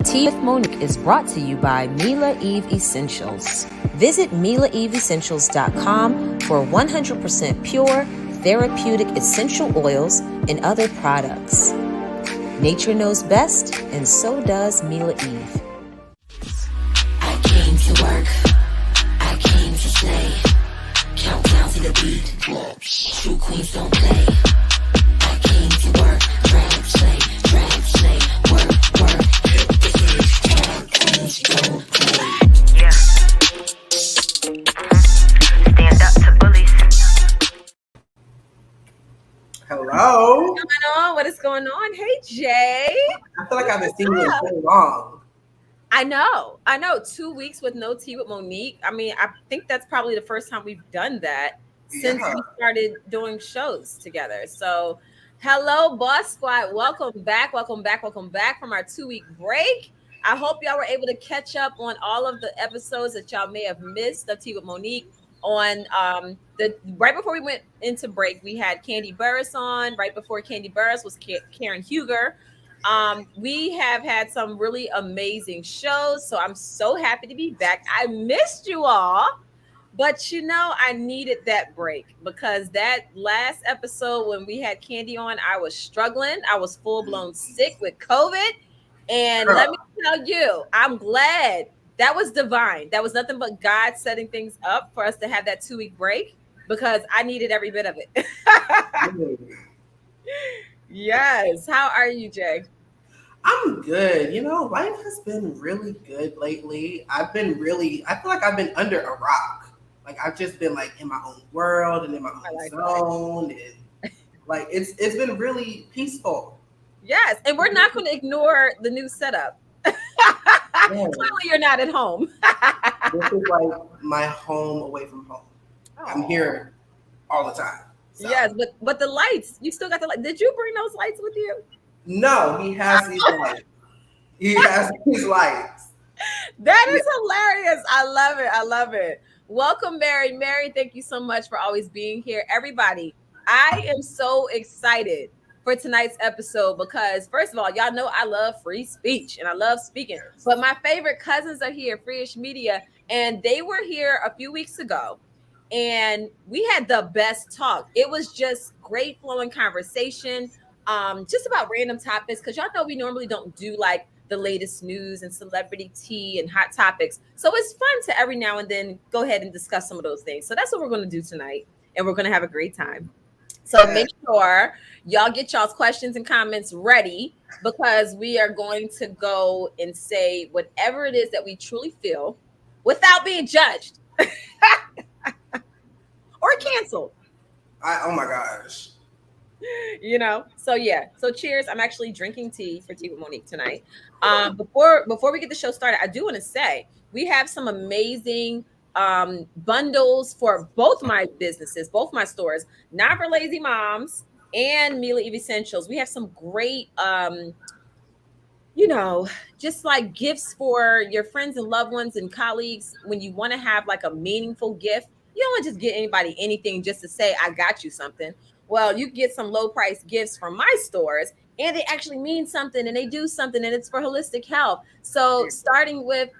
Tea with Monique is brought to you by Mila Eve Essentials. Visit MilaEveEssentials.com for 100% pure, therapeutic essential oils and other products. Nature knows best, and so does Mila Eve. I came to work. I came to slay. Countdown to the beat. True queens don't play. I came to work. Drag, slay, work, work. Hit the stage. Drag queens don't play. Yeah. Stand up to bullies. Hello. What's going on? What is going on? Hey, Jay. I feel like I've been seeing you so long. I know. 2 weeks with no tea with Monique. I mean, I think that's probably the first time we've done that since we started doing shows together. So, hello, Boss Squad. Welcome back from our 2-week break. I hope y'all were able to catch up on all of the episodes that y'all may have missed of Tea with Monique. On the right before we went into break, we had Candy Burris on. Right before Candy Burris was Karen Huger. We have had some really amazing shows, so I'm so happy to be back. I missed you all, but I needed that break because that last episode when we had Candy on, I was struggling. I was full-blown sick with COVID, and let me tell you, I'm glad. That was divine. That was nothing but God setting things up for us to have that 2-week break because I needed every bit of it. Yes. How are you, Jay? I'm good. Life has been really good lately. I feel like I've been under a rock. Like I've just been like in my own world and in my own zone. And like it's been really peaceful. Yes. And we're not going to ignore the new setup. Clearly you're not at home. This is like my home away from home. I'm here all the time. So. Yes, but the lights, you still got the light. Did you bring those lights with you? No, he has these lights. That is hilarious. I love it. Welcome, Mary. Mary, thank you so much for always being here. Everybody, I am so excited for tonight's episode because first of all, y'all know I love free speech and I love speaking, but my favorite cousins are here, Freeish Media, and they were here a few weeks ago and we had the best talk. It was just great flowing conversation, just about random topics because y'all know we normally don't do like the latest news and celebrity tea and hot topics. So it's fun to every now and then go ahead and discuss some of those things. So that's what we're going to do tonight and we're going to have a great time. So make sure y'all get y'all's questions and comments ready because we are going to go and say whatever it is that we truly feel without being judged or canceled. Oh my gosh. So yeah. So cheers. I'm actually drinking tea for Tea with Monique tonight. Before we get the show started, I do want to say we have some amazing bundles for both my businesses, both my stores, Not for Lazy Moms and Mila Eve Essentials. We have some great, just like gifts for your friends and loved ones and colleagues. When you want to have like a meaningful gift, you don't want to just get anybody anything just to say, I got you something. Well, you get some low price gifts from my stores and they actually mean something and they do something and it's for holistic health. So starting with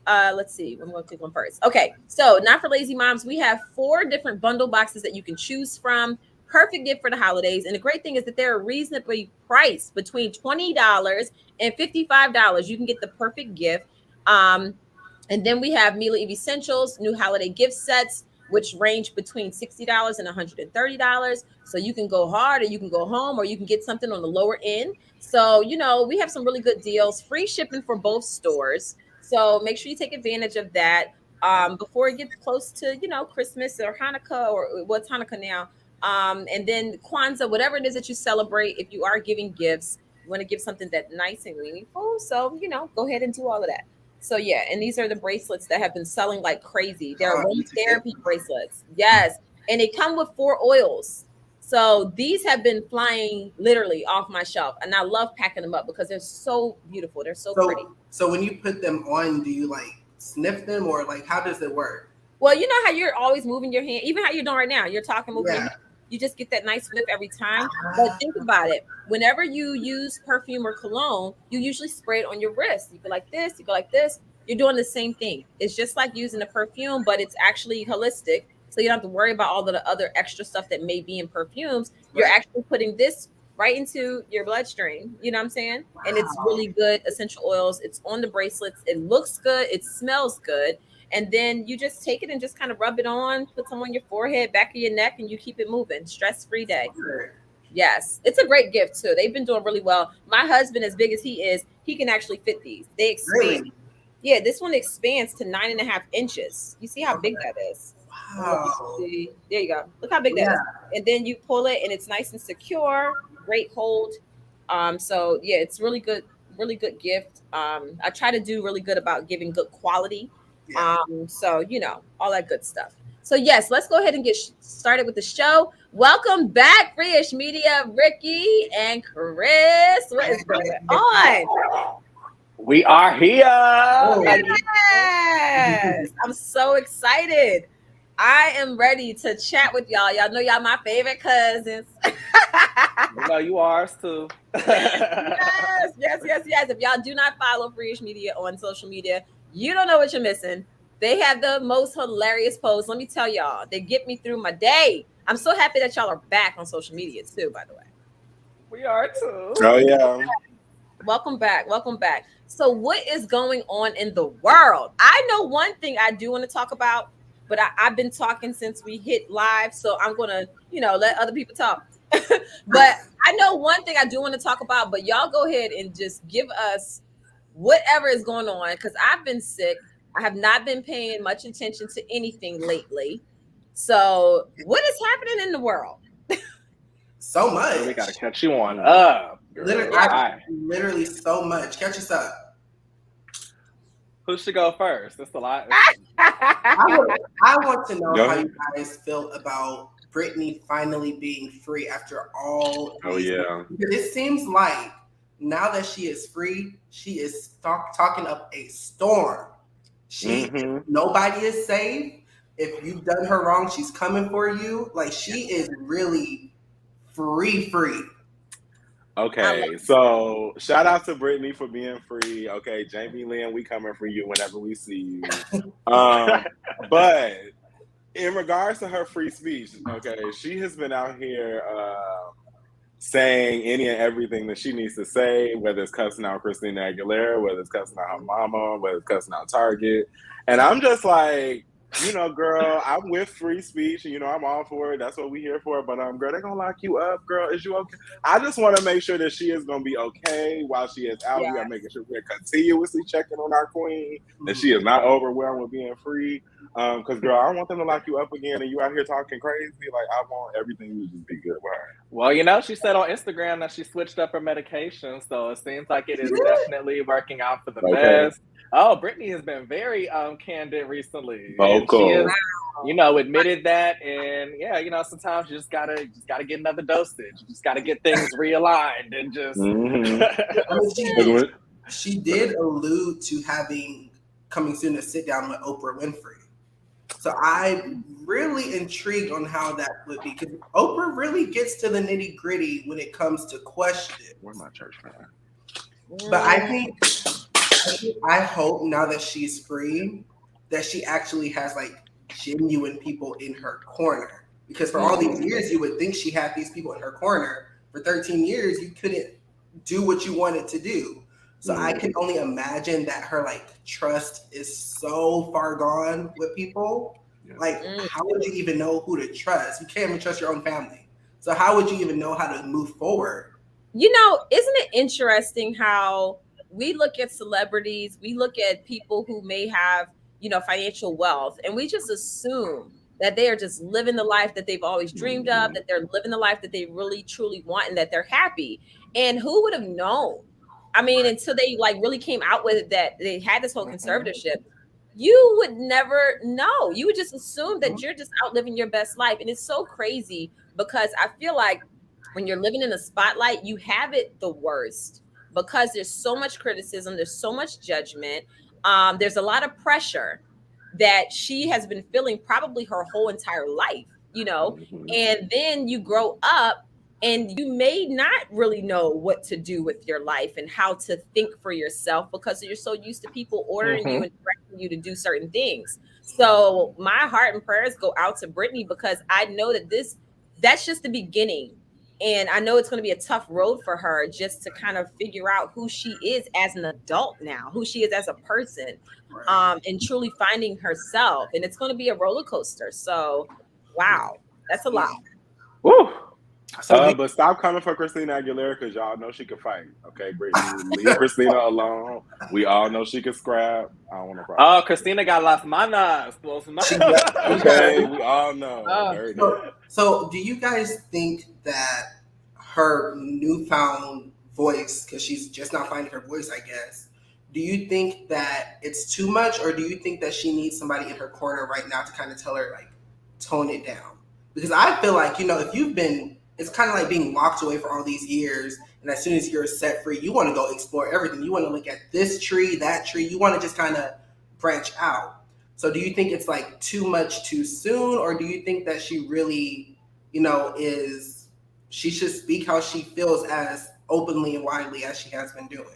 let's see. I'm going to click one first. Okay. So Not for Lazy Moms, we have 4 different bundle boxes that you can choose from. Perfect gift for the holidays. And the great thing is that they're reasonably priced between $20 and $55. You can get the perfect gift. And then we have Mila Eve Essentials, new holiday gift sets, which range between $60 and $130. So you can go hard or you can go home or you can get something on the lower end. So, we have some really good deals, free shipping for both stores. So make sure you take advantage of that before it gets close to, Christmas or Hanukkah or what's Hanukkah now. And then Kwanzaa, whatever it is that you celebrate, if you are giving gifts, you want to give something that's nice and meaningful. So, go ahead and do all of that. So, yeah. And these are the bracelets that have been selling like crazy. They're aromatherapy bracelets. Yes. And they come with 4 oils. So these have been flying literally off my shelf. And I love packing them up because they're so beautiful. They're so pretty. So when you put them on, do you like sniff them or like how does it work? Well, you know how you're always moving your hand, even how you're doing right now. You're talking, moving your hand. You just get that nice whiff every time. But think about it. Whenever you use perfume or cologne, you usually spray it on your wrist. You go like this, you go like this. You're doing the same thing. It's just like using a perfume, but it's actually holistic. So you don't have to worry about all of the other extra stuff that may be in perfumes. You're Right. actually putting this right into your bloodstream. You know what I'm saying? And it's Wow. really good essential oils. It's on the bracelets. It looks good. It smells good. And then you just take it and just kind of rub it on, put some on your forehead, back of your neck, and you keep it moving. Stress-free day. Yes, it's a great gift too. They've been doing really well. My husband, as big as he is, he can actually fit these. They expand. Really? Yeah, this one expands to 9.5 inches. You see how big that is? Wow. See, there you go. Look how big that Yeah. is. And then you pull it, and it's nice and secure. Great hold. So yeah, it's really good gift. I try to do really good about giving good quality. Yeah. So all that good stuff. So yes, let's go ahead and get started with the show. Welcome back, Freeish Media, Ricky and Chris. What is going on? We are here. Yes, I'm so excited. I am ready to chat with y'all. Y'all know y'all my favorite cousins. You know you are ours too. Yes. If y'all do not follow Freeish Media on social media, you don't know what you're missing. They have the most hilarious posts. Let me tell y'all, they get me through my day. I'm so happy that y'all are back on social media too, by the way. We are too. Oh yeah. Welcome back. So what is going on in the world? I know one thing I do want to talk about, but I've been talking since we hit live, so I'm going to, let other people talk. But I know one thing I do want to talk about, but y'all go ahead and just give us whatever is going on, because I've been sick. I have not been paying much attention to anything lately. So what is happening in the world? So much. We gotta catch you on up. Literally so much. Catch us up. Who should go first? That's a lot. I want to know Go how ahead. you guys felt about Britney finally being free after all. Oh yeah. Because it seems like now that she is free, she is talking up a storm. Nobody is safe. If you've done her wrong, she's coming for you. Like, she is really free. Okay, so shout out to Brittany for being free. Okay, Jamie Lynn, we coming for you whenever we see you. But in regards to her free speech, okay, she has been out here saying any and everything that she needs to say, whether it's cussing out Christina Aguilera, whether it's cussing out her mama, whether it's cussing out Target. And I'm just like, girl, I'm with free speech. I'm all for it. That's what we here for. But girl, they're gonna lock you up, girl. Is you okay? I just want to make sure that she is gonna be okay while she is out. We are making sure we're continuously checking on our queen, that she is not overwhelmed with being free. Because girl, I don't want them to lock you up again and you out here talking crazy. Like, I want everything to just be good with her. Well, she said on Instagram that she switched up her medication, so it seems like it is definitely working out for the best. Oh, Brittany has been very candid recently. Vocal. And she has, admitted that. And yeah, sometimes you just gotta get another dosage. You just gotta get things realigned and just. She did allude to coming soon to sit down with Oprah Winfrey. So I'm really intrigued on how that would be, because Oprah really gets to the nitty gritty when it comes to questions. Where's my church fan? But I hope now that she's free, that she actually has like genuine people in her corner. Because for all these years, you would think she had these people in her corner. For 13 years, you couldn't do what you wanted to do. So I can only imagine that her trust is so far gone with people. Like, how would you even know who to trust? You can't even trust your own family. So how would you even know how to move forward? Isn't it interesting how we look at celebrities, we look at people who may have, financial wealth, and we just assume that they are just living the life that they've always dreamed of, that they're living the life that they really truly want, and that they're happy. And who would have known? I mean, until they really came out with it, that they had this whole conservatorship, you would never know. You would just assume that you're just out living your best life. And it's so crazy because I feel like when you're living in the spotlight, you have it the worst because there's so much criticism, there's so much judgment, there's a lot of pressure that she has been feeling probably her whole entire life. and then you grow up and you may not really know what to do with your life and how to think for yourself because you're so used to people ordering you and directing you to do certain things. So my heart and prayers go out to Brittany because I know that that's just the beginning. And I know it's going to be a tough road for her just to kind of figure out who she is as an adult now, who she is as a person, and truly finding herself. And it's going to be a roller coaster. So, wow, that's a lot. Woo. But stop coming for Christina Aguilera because y'all know she can fight. Okay, Brittany, leave Christina alone. We all know she can scrap. I don't want to problem. Oh, Christina got las manas. Okay, we all know. So, do you guys think that her newfound voice, because she's just not finding her voice, I guess, do you think that it's too much, or do you think that she needs somebody in her corner right now to kind of tell her, like, tone it down? Because I feel like, if you've been, it's kind of like being locked away for all these years, and as soon as you're set free, you want to go explore everything. You want to look at this tree, that tree. You want to just kind of branch out. So do you think it's like too much too soon, or do you think that she really, she should speak how she feels as openly and widely as she has been doing?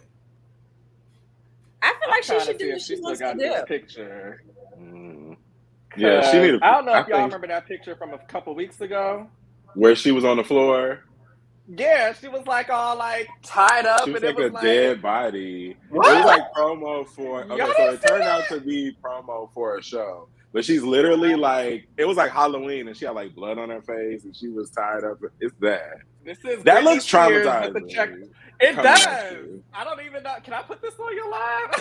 I feel like she should do what she wants to do. Picture. Yeah, she needed. I don't know if y'all remember that picture from a couple weeks ago where she was on the floor. Yeah, she was like all like tied up. She was and like it was a dead body. What? It was like promo for. Okay, so it turned out to be promo for a show. But she's literally like, it was like Halloween, and she had like blood on her face, and she was tied up. It's that. That looks traumatizing. It does. I don't even know. Can I put this on your live?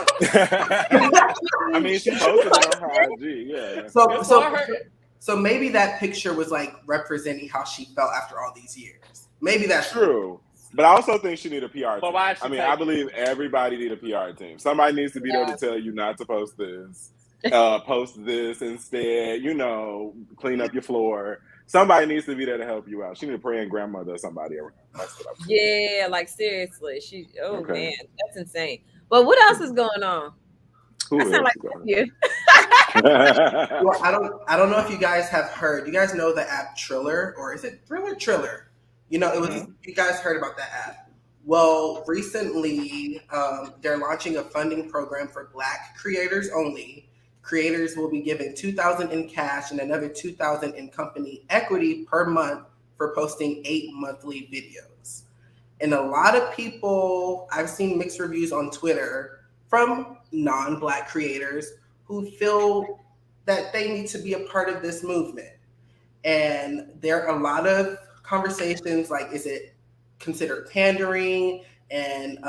I mean, she posted it on her IG. Yeah. So maybe that picture was like representing how she felt after all these years. Maybe that's true. But I also think she need a PR team. Why I believe everybody need a PR team. Somebody needs to be there to tell you not to post this. Post this instead, clean up your floor. Somebody needs to be there to help you out. She need a praying grandmother or somebody around. Yeah, like seriously. Man, that's insane. But what else is going on? That sounds like you. Well, I don't know if you guys have heard. You guys know the app Triller, or is it Triller? It was. You guys heard about that app? Well, recently they're launching a funding program for Black creators only. Creators will be given $2,000 in cash and another $2,000 in company equity per month for posting 8 monthly videos. And a lot of people, I've seen mixed reviews on Twitter from non-Black creators who feel that they need to be a part of this movement. And there are a lot of conversations like, is it considered pandering and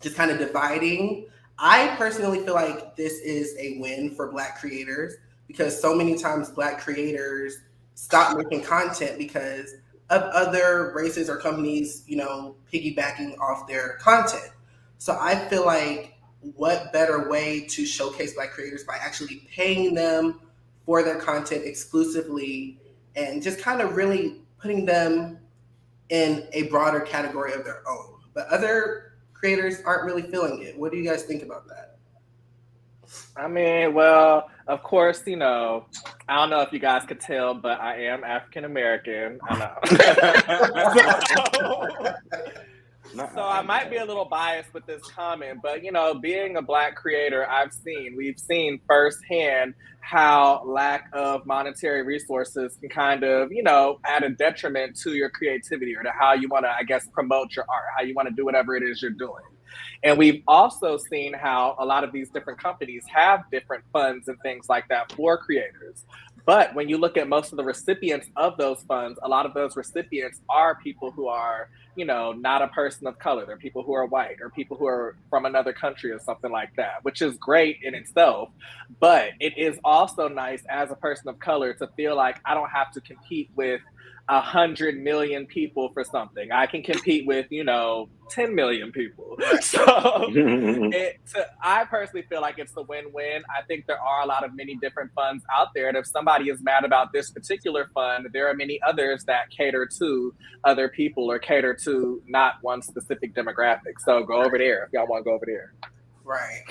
just kind of dividing? I personally feel like this is a win for Black creators because so many times Black creators stop making content because of other races or companies, piggybacking off their content. So I feel like what better way to showcase Black creators by actually paying them for their content exclusively and just kind of really putting them in a broader category of their own. But other creators aren't really feeling it. What do you guys think about that? I mean, well, of course, I don't know if you guys could tell, but I am African American. I know. So I might be a little biased with this comment, but being a Black creator, we've seen firsthand how lack of monetary resources can kind of, add a detriment to your creativity or to how you want to, I guess, promote your art, how you want to do whatever it is you're doing. And we've also seen how a lot of these different companies have different funds and things like that for creators. But when you look at most of the recipients of those funds, a lot of those recipients are people who are, not a person of color. They're people who are white or people who are from another country or something like that, which is great in itself. But it is also nice as a person of color to feel like I don't have to compete with 100 million people for something. I can compete with, 10 million people. So I personally feel like it's a win-win. I think there are a lot of many different funds out there. And if somebody is mad about this particular fund, there are many others that cater to other people or cater to not one specific demographic. So go over there if y'all want to go over there. Right.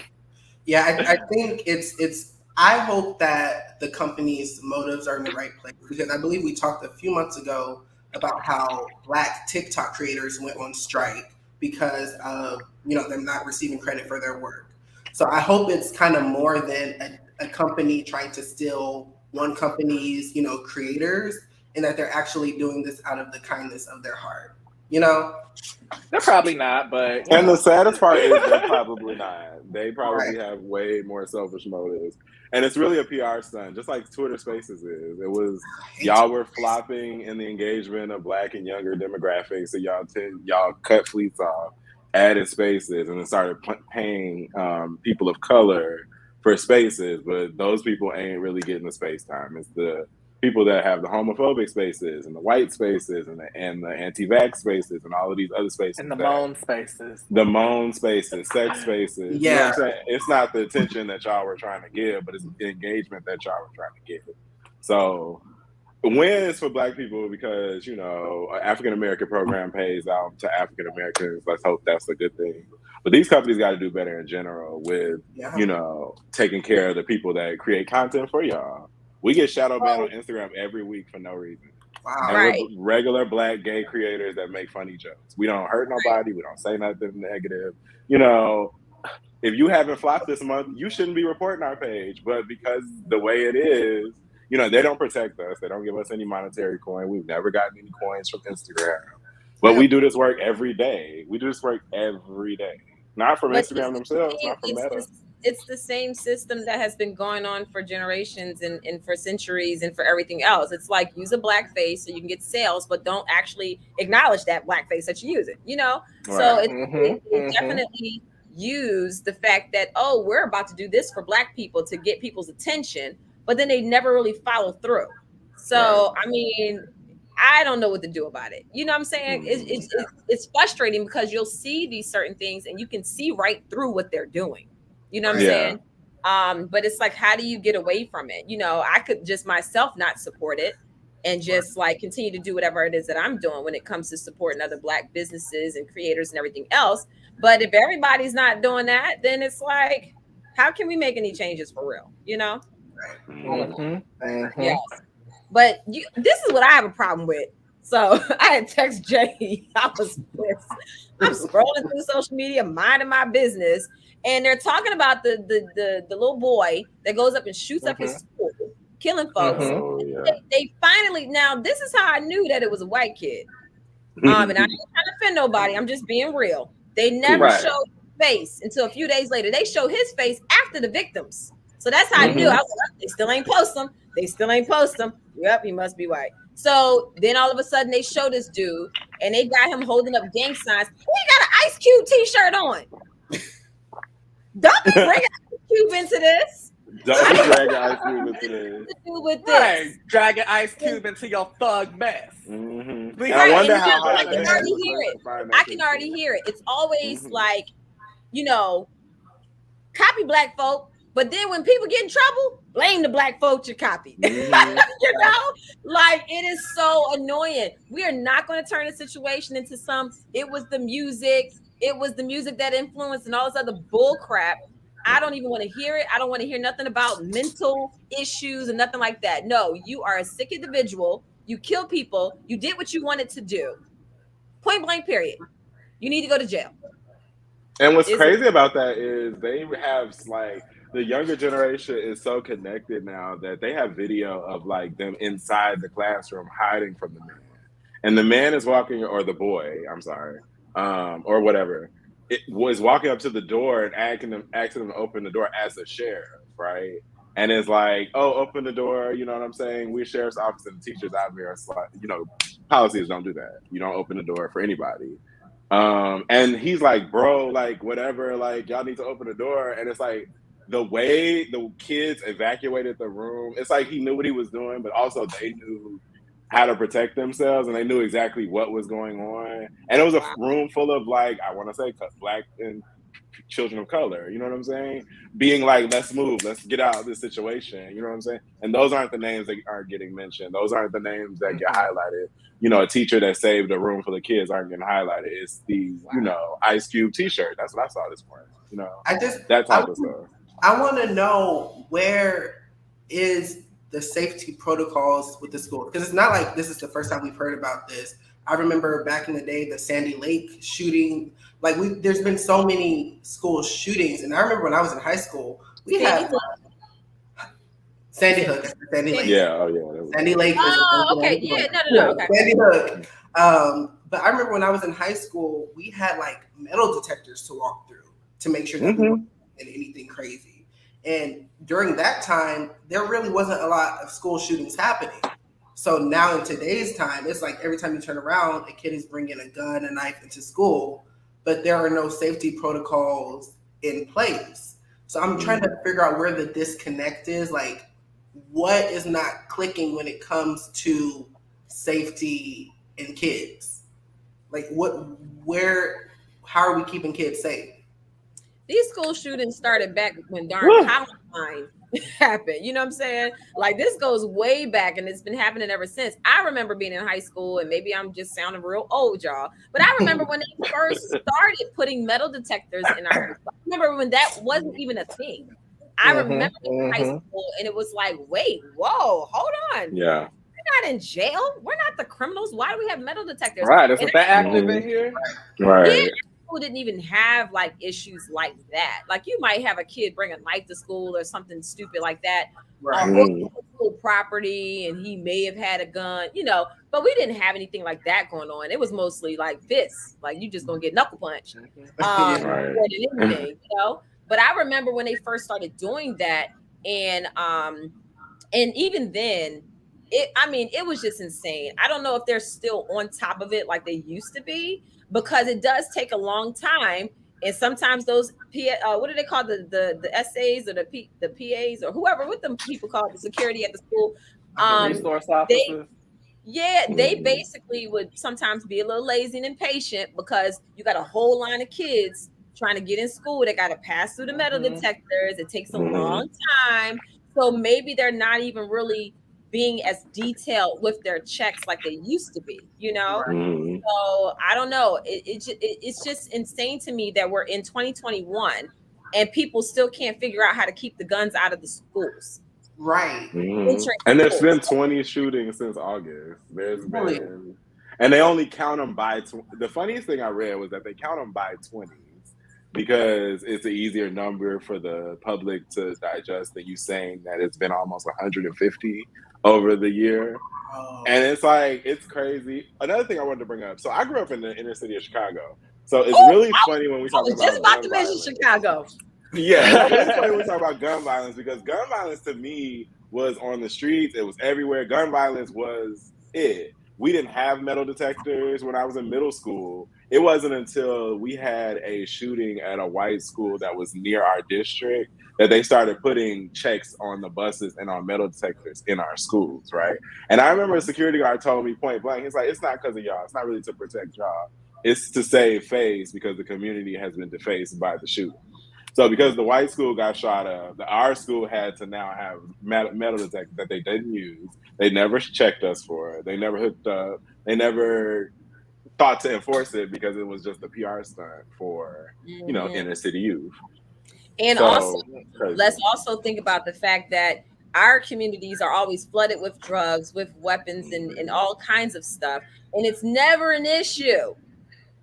Yeah, I think it's I hope that the company's motives are in the right place, because I believe we talked a few months ago about how Black TikTok creators went on strike because of them not receiving credit for their work. So I hope it's kind of more than a company trying to steal one company's creators, and that they're actually doing this out of the kindness of their heart. They're probably not, but and the saddest part is they're probably not. They probably Right. have way more selfish motives, and it's really a PR stunt, just like Twitter Spaces is. It was y'all were flopping in the engagement of Black and younger demographics, so y'all cut fleets off, added Spaces, and then started paying people of color for Spaces, but those people ain't really getting the space time. It's the people that have the homophobic spaces and the white spaces and the anti-vax spaces and all of these other spaces. And the moan spaces. The moan spaces, sex spaces. Yeah. You know what I'm saying? It's not the attention that y'all were trying to give, but it's the engagement that y'all were trying to give. So when it's for Black people, because, an African-American program pays out to African-Americans, let's hope that's a good thing. But these companies got to do better in general with, taking care of the people that create content for y'all. We get shadow banned on Instagram every week for no reason. Wow. And Right. we're regular Black gay creators that make funny jokes. We don't hurt nobody. We don't say nothing negative. If you haven't flopped this month, you shouldn't be reporting our page. But because the way it is, they don't protect us. They don't give us any monetary coin. We've never gotten any coins from Instagram. But we do this work every day. We do this work every day. Not from Instagram themselves, not from Meta. It's the same system that has been going on for generations and for centuries and for everything else. It's like, use a Black face so you can get sales, but don't actually acknowledge that Black face that you use it, So it definitely use the fact that, we're about to do this for Black people to get people's attention, but then they never really follow through. So, I mean, I don't know what to do about it. You know what I'm saying? It's frustrating because you'll see these certain things and you can see right through what they're doing. You know what I'm saying? But it's like, how do you get away from it? I could just myself not support it and just like continue to do whatever it is that I'm doing when it comes to supporting other Black businesses and creators and everything else. But if everybody's not doing that, then it's like, how can we make any changes for real? Yes. But this is what I have a problem with. So I had text Jay. I was pissed. I'm scrolling through social media, minding my business, and they're talking about the little boy that goes up and shoots up his school, killing folks. They finally, now this is how I knew that it was a white kid. And I ain't trying to offend nobody. I'm just being real. They never showed his face until a few days later. They show his face after the victims. So that's how I knew. I was like, they still ain't post them. They still ain't post them. Yep, he must be white. So then all of a sudden they show this dude and they got him holding up gang signs. He got an Ice Cube t-shirt on. Don't be bringing Ice Cube into this. Don't be dragging Ice Cube into this. With this. Right, dragging Ice Cube into your thug mess. Mm-hmm. Right. I wonder how I hard can already hear it. I can already hear it. It's always like, copy Black folk, but then when people get in trouble, blame the Black folk you copied. Like, it is so annoying. We are not going to turn a situation into it was the music that influenced and all this other bull crap. I don't even want to hear it. I don't want to hear nothing about mental issues and nothing like that. No, you are a sick individual. You kill people. You did what you wanted to do. Point blank, period. You need to go to jail. And what's crazy about that is they have like, the younger generation is so connected now that they have video of like them inside the classroom hiding from the man. And the man is walking, or the boy, I'm sorry, or whatever, it was walking up to the door and asking them to open the door as a sheriff, right? And it's like, open the door, you know what I'm saying? We're sheriff's office and the teachers out there are policies don't do that. You don't open the door for anybody. And he's like, bro, like whatever, like y'all need to open the door. And it's like, the way the kids evacuated the room, it's like he knew what he was doing, but also they knew how to protect themselves and they knew exactly what was going on. And it was a room full of like, I want to say Black and children of color, you know what I'm saying? Being like, let's move, let's get out of this situation, you know what I'm saying? And those aren't the names that aren't getting mentioned. Those aren't the names that get highlighted. A teacher that saved a room full of kids aren't getting highlighted. It's the, Ice Cube t-shirt. That's what I saw this morning, that type of stuff. I want to know, where is the safety protocols with the school? Because it's not like this is the first time we've heard about this. I remember back in the day, the Sandy Lake shooting. Like, there's been so many school shootings, and I remember when I was in high school, we had Sandy Hook. Sandy Lake. Yeah, oh yeah. Sandy Lake. Oh, okay. Yeah, no. Okay. Sandy Hook. But I remember when I was in high school, we had like metal detectors to walk through to make sure that we weren't in anything crazy. And during that time, there really wasn't a lot of school shootings happening. So now in today's time, it's like every time you turn around, a kid is bringing a gun, a knife into school, but there are no safety protocols in place. So I'm trying to figure out where the disconnect is. Like, what is not clicking when it comes to safety in kids? Like, how are we keeping kids safe? These school shootings started back when darn Columbine happened. You know what I'm saying? Like, this goes way back, and it's been happening ever since. I remember being in high school, and maybe I'm just sounding real old, y'all, but I remember when they first started putting metal detectors in our school. I remember when that wasn't even a thing. I remember in high school, and it was like, wait, whoa, hold on. Yeah. We're not in jail. We're not the criminals. Why do we have metal detectors? Right. Isn't that active in here? Right. Yeah, people didn't even have like issues like that. Like, you might have a kid bring a knife to school or something stupid like that. Or school property, and he may have had a gun, but we didn't have anything like that going on. It was mostly like fists, like you just gonna get knuckle punched more than anything, But I remember when they first started doing that, and even then, it was just insane. I don't know if they're still on top of it like they used to be, because it does take a long time. And sometimes those what do they call the SAs or the PAs or whoever, what them people call the security at the school, resource officers. They basically would sometimes be a little lazy and impatient, because you got a whole line of kids trying to get in school. They got to pass through the metal detectors. It takes a long time. So maybe they're not even really being as detailed with their checks like they used to be, So I don't know. It's just insane to me that we're in 2021 and people still can't figure out how to keep the guns out of the schools. Right. And there's been 20 shootings since August. There's been, and they only count them by. The funniest thing I read was that they count them by 20s because it's an easier number for the public to digest than you saying that it's been almost 150 over the year. And it's like, it's crazy. Another thing I wanted to bring up. So I grew up in the inner city of Chicago. So it's really funny when we talk about. I was just about to mention Chicago. Yeah, it's funny when we talk about gun violence, because gun violence to me was on the streets. It was everywhere. Gun violence was it. We didn't have metal detectors when I was in middle school. It wasn't until we had a shooting at a white school that was near our district that they started putting checks on the buses and on metal detectors in our schools, right? And I remember a security guard told me point blank, he's like, it's not because of y'all. It's not really to protect y'all. It's to save face because the community has been defaced by the shooting. So because the white school got shot up, our school had to now have metal detectors that they didn't use. They never checked us for it. They never hooked up. They never thought to enforce it because it was just a PR stunt for, inner city youth. And also, let's also think about the fact that our communities are always flooded with drugs, with weapons, and all kinds of stuff. And it's never an issue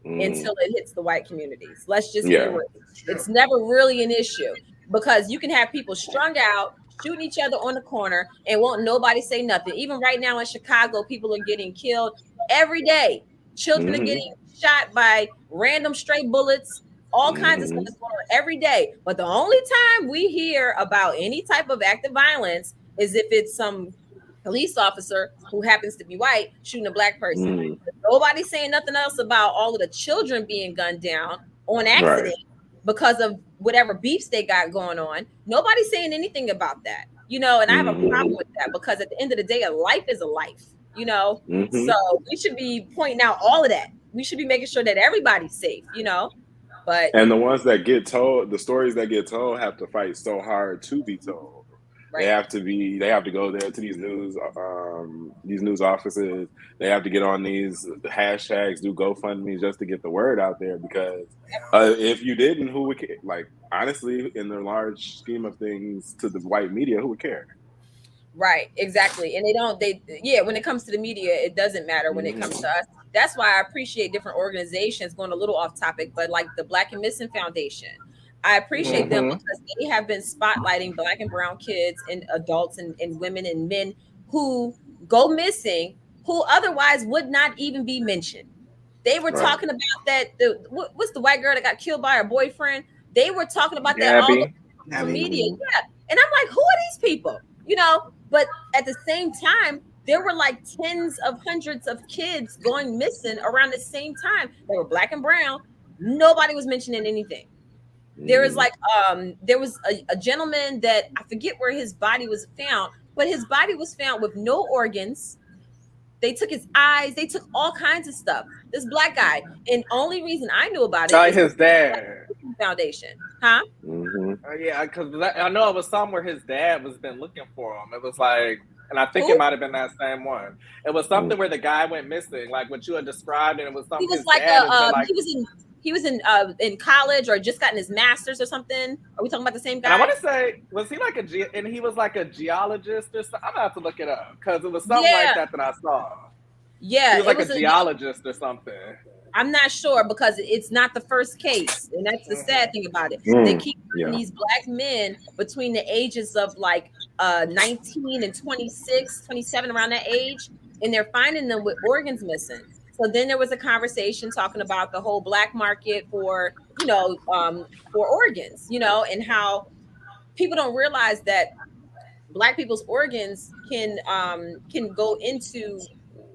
until it hits the white communities. Let's just be real. It's never really an issue, because you can have people strung out, shooting each other on the corner, and won't nobody say nothing. Even right now in Chicago, people are getting killed every day. Children are getting shot by random stray bullets. All kinds of stuff is going on every day. But the only time we hear about any type of active violence is if it's some police officer who happens to be white shooting a black person. Nobody's saying nothing else about all of the children being gunned down on accident because of whatever beefs they got going on. Nobody's saying anything about that, and I have a problem with that, because at the end of the day, a life is a life, So we should be pointing out all of that. We should be making sure that everybody's safe, But and the ones that get told, the stories that get told, have to fight so hard to be told. They have to go there to these news offices. They have to get on these hashtags, do GoFundMe just to get the word out there. Because if you didn't, who would care? Like, honestly, in the large scheme of things, to the white media, who would care? Right, exactly. And when it comes to the media, it doesn't matter when it comes to us. That's why I appreciate different organizations, going a little off topic, but like the Black and Missing Foundation. I appreciate them because they have been spotlighting Black and brown kids and adults and women and men who go missing, who otherwise would not even be mentioned. They were talking about that. What's the white girl that got killed by her boyfriend? They were talking about that all over media. Yeah. And I'm like, who are these people? You know, but at the same time, there were like tens of hundreds of kids going missing around the same time. They were Black and brown. Nobody was mentioning anything. There was like there was a gentleman that I forget where his body was found, but his body was found with no organs. They took his eyes, they took all kinds of stuff. This Black guy, and only reason I knew about it is his dad foundation, huh? Yeah, because I know it was somewhere his dad was been looking for him. It was like, and I think it might have been that same one. It was something where the guy went missing, like what you had described, and it was something. He was he was in college or just gotten his master's or something. Are we talking about the same guy? And I want to say, was he like and he was like a geologist or something? I'm gonna have to look it up because it was something like that I saw. Yeah, he was like a geologist or something. I'm not sure because it's not the first case, and that's the sad thing about it. They keep these Black men between the ages of like 19 and 26, 27, around that age, and they're finding them with organs missing. So then there was a conversation talking about the whole Black market for for organs, and how people don't realize that Black people's organs can go into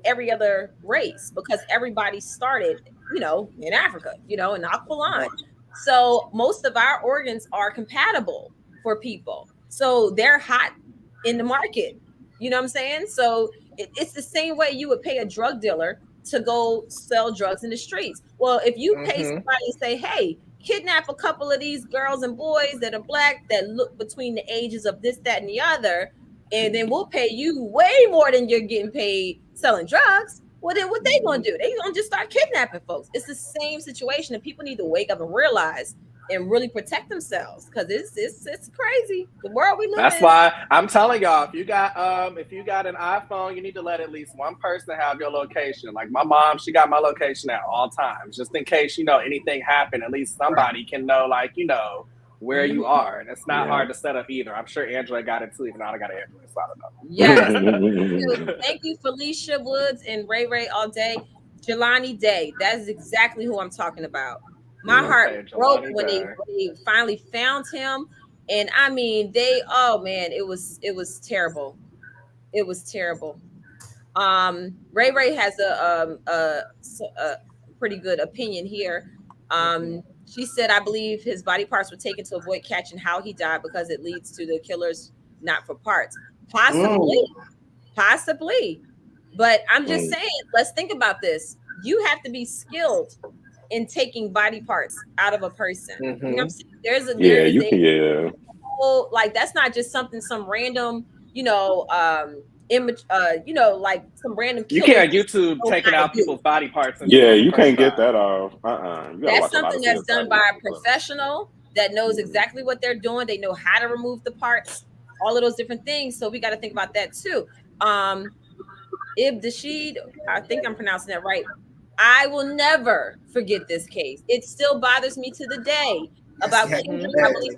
every other race because everybody started, in Africa, in Aqualan. So most of our organs are compatible for people. So they're hot in the market. You know what I'm saying? So it's the same way you would pay a drug dealer to go sell drugs in the streets. Well, if you pay somebody and say, hey, kidnap a couple of these girls and boys that are Black that look between the ages of this, that, and the other, and then we'll pay you way more than you're getting paid selling drugs. Well, then what they gonna do? They gonna just start kidnapping folks. It's the same situation, and people need to wake up and realize and really protect themselves because it's crazy. The world we live in. That's why I'm telling y'all, if you got an iPhone, you need to let at least one person have your location. Like my mom, she got my location at all times, just in case anything happened. At least somebody can know, where you are, and it's not hard to set up either. I'm sure Android got it too, even though I got an Android, so I don't know. Yes. Thank you, Felicia Woods and Ray Ray all day. Jelani Day, that's exactly who I'm talking about. My heart broke when they finally found him, and I mean, it was terrible. It was terrible. Ray Ray has a pretty good opinion here. She said, I believe his body parts were taken to avoid catching how he died because it leads to the killers not for parts. Possibly. But I'm just saying, let's think about this. You have to be skilled in taking body parts out of a person. You know what I'm saying? That's not just some random, like some random killer. You can't YouTube taking out people's body parts. You can't get that off. That's something that's done by a professional that knows exactly what they're doing. They know how to remove the parts, all of those different things. So we got to think about that too. Ibn Dashid, I think I'm pronouncing that right. I will never forget this case. It still bothers me to the day about I believe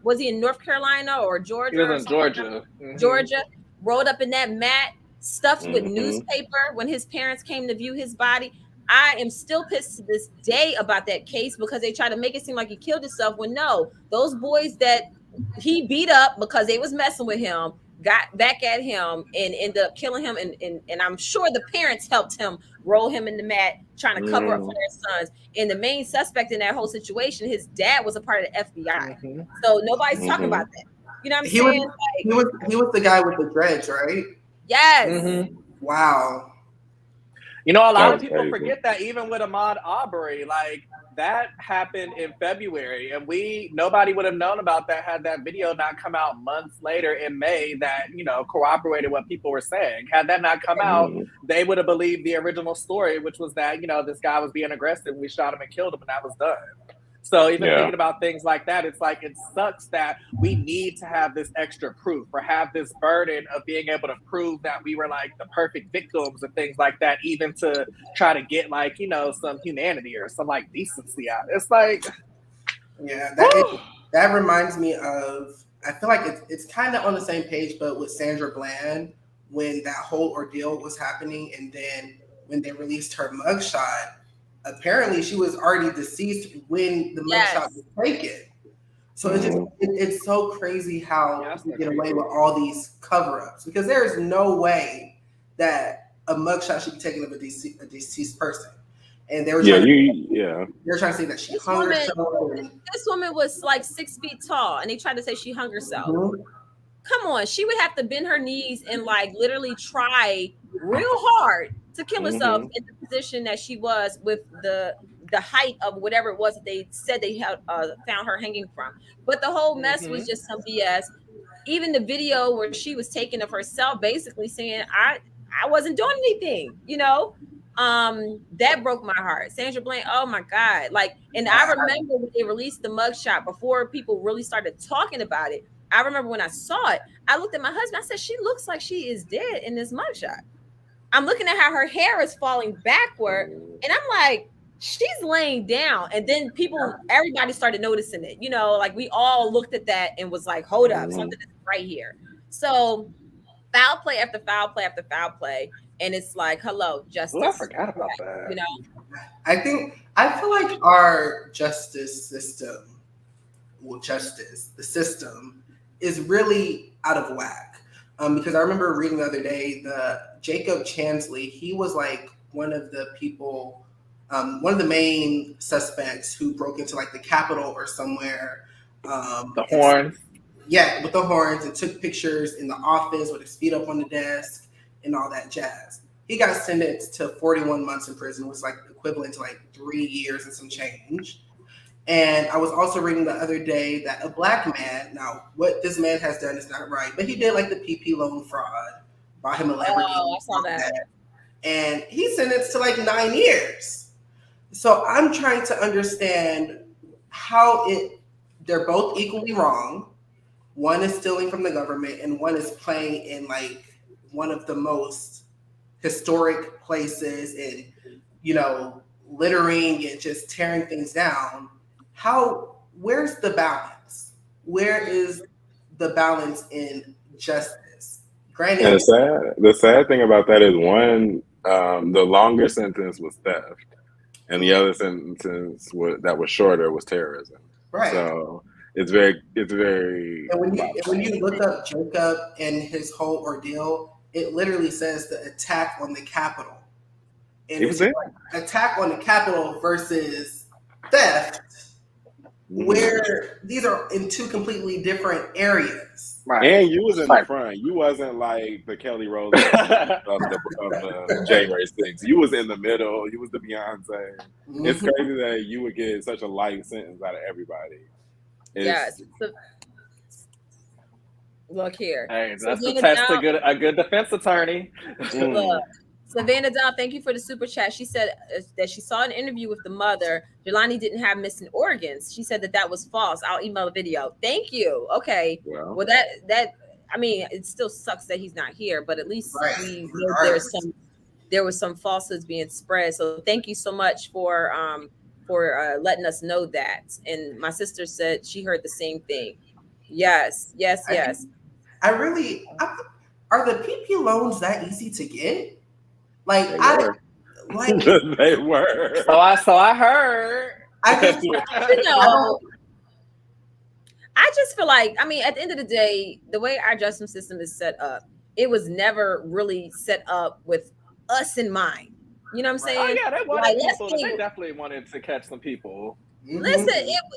was he in North Carolina or Georgia? He was in Georgia. Georgia. Rolled up in that mat, stuffed with newspaper when his parents came to view his body. I am still pissed to this day about that case because they try to make it seem like he killed himself when no, those boys that he beat up because they was messing with him got back at him and ended up killing him. And I'm sure the parents helped him roll him in the mat, trying to cover up for their sons. And the main suspect in that whole situation, his dad was a part of the FBI. So nobody's talking about that. You know what I'm saying? He was the guy with the dreads, right? Yes. Wow. A lot of people forget that even with Ahmaud Arbery, that happened in February, and nobody would have known about that had that video not come out months later in May that, you know, corroborated what people were saying. Had that not come out, they would have believed the original story, which was that, you know, this guy was being aggressive, we shot him and killed him, and that was done. So even thinking about things like that, it's like, it sucks that we need to have this extra proof or have this burden of being able to prove that we were like the perfect victims and things like that, even to try to get like, you know, some humanity or some like decency out. It's like, yeah, that reminds me of, I feel like it's kind of on the same page, but with Sandra Bland, when that whole ordeal was happening, and then when they released her mugshot, apparently she was already deceased when the mugshot was taken. So it's so crazy how we get away with all these cover-ups, because there is no way that a mugshot should be taken of a deceased person. And they were trying they're trying to say that she hung herself. This woman was like 6 feet tall, and they tried to say she hung herself. Come on, she would have to bend her knees and like literally try real hard to kill herself in the position that she was, with the height of whatever it was that they said they had found her hanging from. But the whole mess was just some BS. Even the video where she was taking of herself, basically saying, I wasn't doing anything, you know, that broke my heart. Sandra Bland, oh my God. Like, and I remember when they released the mugshot, before people really started talking about it, I remember when I saw it, I looked at my husband, I said, she looks like she is dead in this mugshot. I'm looking at how her hair is falling backward, and I'm like, she's laying down. And then everybody started noticing it. You know, like we all looked at that and was like, hold up, something is right here. So foul play after foul play after foul play. And it's like, hello, justice. I forgot about that. You know, I feel like our justice system, the system is really out of whack. Because I remember reading the other day, Jacob Chansley, he was like one of the people, one of the main suspects who broke into like the Capitol or somewhere. The horns. Yeah, with the horns, and took pictures in the office with his feet up on the desk and all that jazz. He got sentenced to 41 months in prison, which was like equivalent to like 3 years and some change. And I was also reading the other day that a black man, now what this man has done is not right, but he did like the PP loan fraud, bought him a Lamborghini. Oh, I saw that. And he's sentenced to like 9 years. So I'm trying to understand how they're both equally wrong. One is stealing from the government, and one is playing in like one of the most historic places and, you know, littering and just tearing things down. Where's the balance? Where is the balance in justice? Granted, and the sad thing about that is, one, the longer sentence was theft, and the other sentence that was shorter was terrorism. Right. So it's very. And when you look up Jacob and his whole ordeal, it literally says the attack on the Capitol. And it's like attack on the Capitol versus theft, where these are in two completely different areas. Right. And you was in the front. You wasn't like the Kelly Rowland of the January 6th. You was in the middle. You was the Beyonce. It's crazy that you would get such a light sentence out of everybody. Yes. Look here. Hey, that's the test of a good defense attorney. Look. Savannah Down, thank you for the super chat. She said that she saw an interview with the mother. Jelani didn't have missing organs. She said that was false. I'll email the video. Thank you. Okay. Well, that I mean, it still sucks that he's not here, but at least we know there was some falsehoods being spread. So thank you so much for letting us know that. And my sister said she heard the same thing. Yes. Are the PP loans that easy to get? Like they were. So I heard. I just feel like, I mean, at the end of the day, the way our justice system is set up, it was never really set up with us in mind. You know what I'm saying? Oh yeah, they wanted people. They definitely wanted to catch some people. Listen,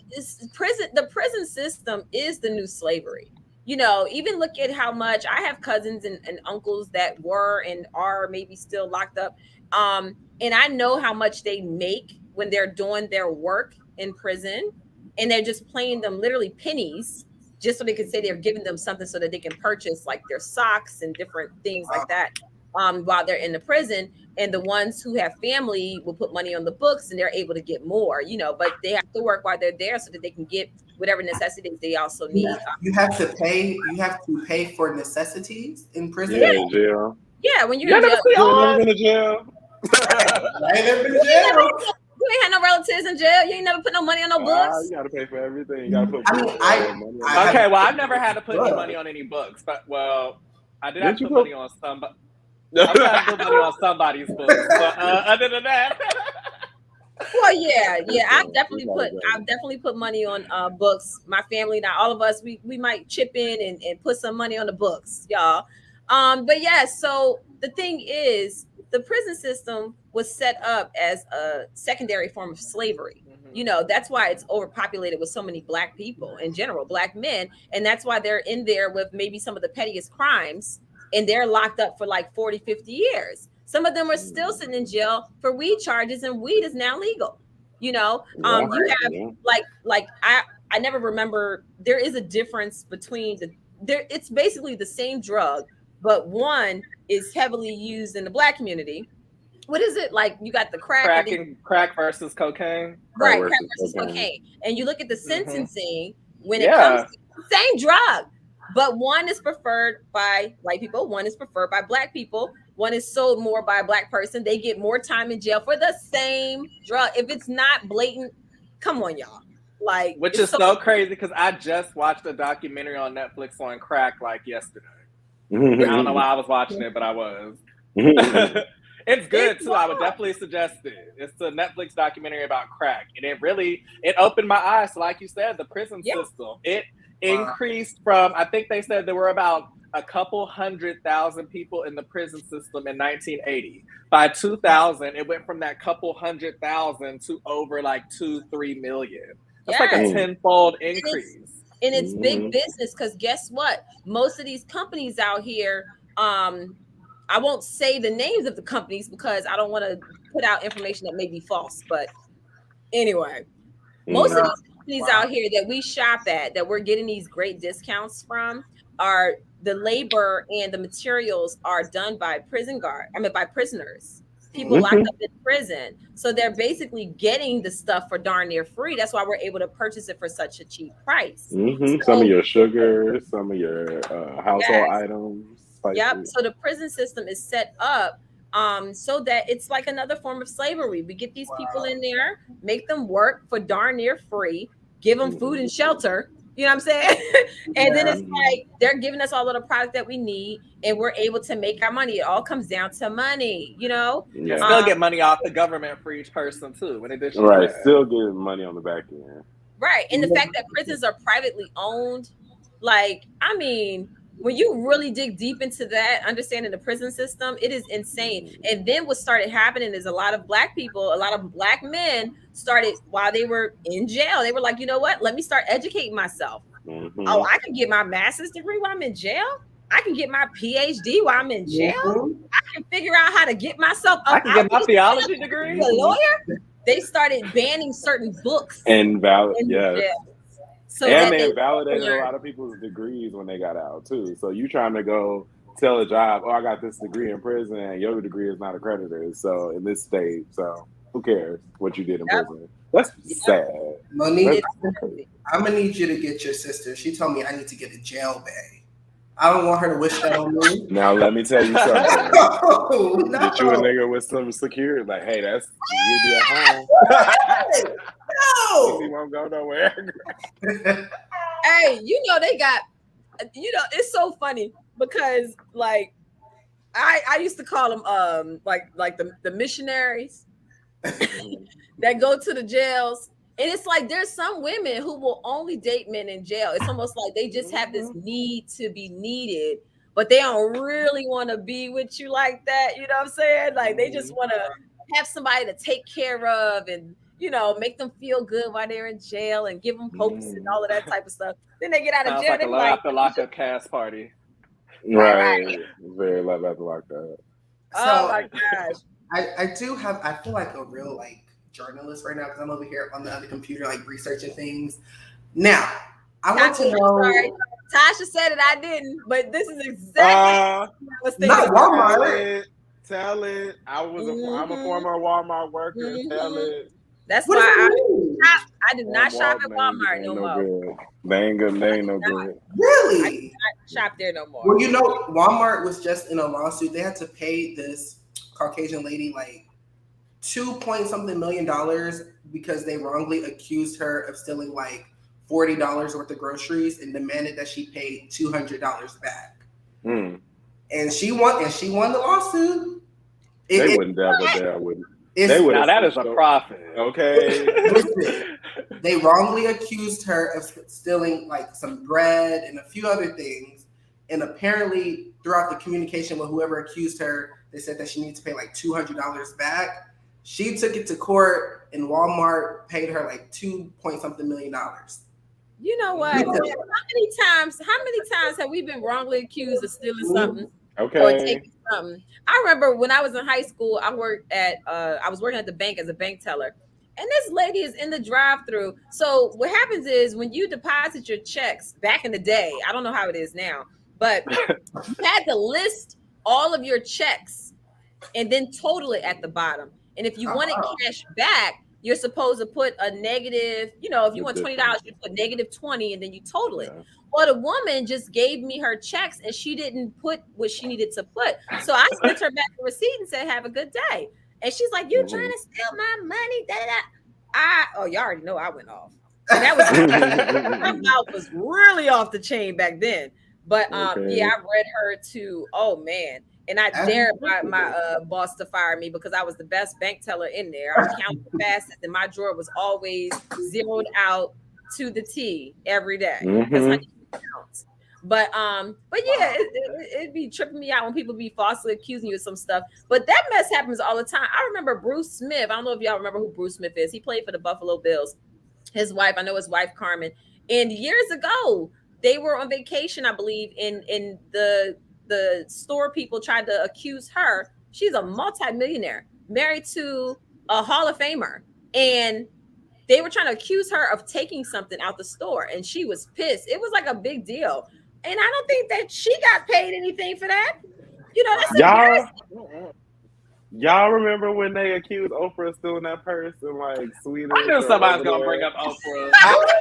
the prison system is the new slavery. You know, even look at how much I have cousins and uncles that were and are maybe still locked up. And I know how much they make when they're doing their work in prison, and they're just paying them literally pennies just so they can say they're giving them something so that they can purchase like their socks and different things like that while they're in the prison. And the ones who have family will put money on the books and they're able to get more, but they have to work while they're there so that they can get whatever necessities they also need. You have to pay for necessities in prison. Yeah, in jail. Yeah, when you're You in never jail. been to jail? I ain't never been to jail. You ain't had no relatives in jail. You ain't never put no money on no books. You gotta pay for everything. You gotta put money. Okay, well, I've never had to put any money on any books, but I did have to put money on somebody. I've had to put money on somebody's books, but other than that. Well, yeah, I've definitely put money on books. My family, now all of us, we might chip in and put some money on the books, y'all. But yeah, so the thing is, the prison system was set up as a secondary form of slavery. That's why it's overpopulated with so many Black people in general, Black men. And that's why they're in there with maybe some of the pettiest crimes, and they're locked up for like 40, 50 years. Some of them are still sitting in jail for weed charges, and weed is now legal. You have like I never remember, there is a difference between it's basically the same drug, but one is heavily used in the Black community. What is it? Like, you got the crack versus cocaine. Right, crack versus cocaine. And you look at the sentencing when it comes to the same drug, but one is preferred by white people, one is preferred by Black people, one is sold more by a Black person. They get more time in jail for the same drug. If it's not blatant, come on, y'all. Like, which is so crazy, because I just watched a documentary on Netflix on crack like yesterday. I don't know why I was watching it, but I was. It's good too. I would definitely suggest it. It's a Netflix documentary about crack, and it opened my eyes to, like you said, the prison system. It increased from, I think they said there were about a couple 100,000 people in the prison system in 1980. By 2000, it went from that couple 100,000 to over like 2-3 million. That's like a 10-fold increase. And it's big business, because guess what? Most of these companies out here, I won't say the names of the companies because I don't want to put out information that may be false. But anyway, most of these companies out here that we shop at, that we're getting these great discounts from, are the labor and the materials are done by by prisoners. People locked up in prison. So they're basically getting the stuff for darn near free. That's why we're able to purchase it for such a cheap price. Some of your sugar, some of your household items. Yep. So the prison system is set up so that it's like another form of slavery. We get these people in there, make them work for darn near free, give them food and shelter. You know what I'm saying? And then it's like they're giving us all of the product that we need, and we're able to make our money. It all comes down to money, Still get money off the government for each person too. In addition, right? Still get money on the back end. Right, and the fact that prisons are privately owned, when you really dig deep into that, understanding the prison system, it is insane. And then what started happening is a lot of Black people, a lot of Black men started, while they were in jail, they were like, you know what? Let me start educating myself. Oh, I can get my master's degree while I'm in jail. I can get my PhD while I'm in jail. I can figure out how to get myself up. I can get my theology degree. A lawyer. They started banning certain books. And jail. So and they validated a lot of people's degrees when they got out too. So you trying to go tell a job, I got this degree in prison, and your degree is not accredited. So in this state, so who cares what you did in prison? That's sad. Monique, I'm gonna need you to get your sister. She told me I need to get a jail bag. I don't want her to wish that on me. Now let me tell you something. No. Get you a nigga with some security. Like, hey, that's you'll be at home. No. He won't go nowhere. Hey, they got, it's so funny because like I used to call them like the missionaries that go to the jails. And it's like there's some women who will only date men in jail. It's almost like they just have this need to be needed, but they don't really want to be with you like that. You know what I'm saying? Like they just want to have somebody to take care of and, make them feel good while they're in jail and give them hopes and all of that type of stuff. Then they get out of jail. Like a after lockup cast party. Right. Very love after lockup. Oh my gosh. I feel like a real journalist right now because I'm over here on the other computer, like researching things. Now, I want to I'm know. sorry. Tasha said it, I didn't, but this is exactly what I was thinking. Not Walmart. Tell it. I'm a former Walmart worker. Tell it. That's What why I do not shop at Walmart no more. Good. They ain't good. They ain't no good. Really? I do not shop there no more. Well, you know, Walmart was just in a lawsuit. They had to pay this Caucasian lady like $2 million because they wrongly accused her of stealing like $40 worth of groceries and demanded that she pay $200 back. And she won the lawsuit. They wouldn't devil with it. Now that is a profit. Okay. Listen, they wrongly accused her of stealing like some bread and a few other things. And apparently throughout the communication with whoever accused her, they said that she needs to pay like $200 back. She took it to court and Walmart paid her like $2 million. You know what? How many times have we been wrongly accused of stealing something? Okay. Or taking something? I remember when I was in high school, I was working at the bank as a bank teller. And this lady is in the drive-thru. So what happens is when you deposit your checks back in the day, I don't know how it is now, but you had to list all of your checks and then total it at the bottom. And if you wanted cash back, you're supposed to put a negative, you know, if you want $20, you put -20 and then you total it. Well, the woman just gave me her checks and she didn't put what she needed to put. So I sent her back the receipt and said, have a good day. And she's like, you trying to steal my money? Y'all already know I went off. And that was my mouth was really off the chain back then. But yeah, I read her to, oh man. And I dared my boss to fire me because I was the best bank teller in there. I was counting the fastest, and my drawer was always zeroed out to the T every day. But yeah, it'd be tripping me out when people be falsely accusing you of some stuff. But that mess happens all the time. I remember Bruce Smith. I don't know if y'all remember who Bruce Smith is. He played for the Buffalo Bills. His wife, I know his wife Carmen. And years ago, they were on vacation, I believe, in the store people tried to accuse her. She's a multimillionaire, married to a Hall of Famer. And they were trying to accuse her of taking something out the store. And she was pissed. It was like a big deal. And I don't think that she got paid anything for that. You know, that's embarrassing. Y'all remember when they accused Oprah of stealing that purse in like Sweden? I knew somebody's gonna bring up Oprah.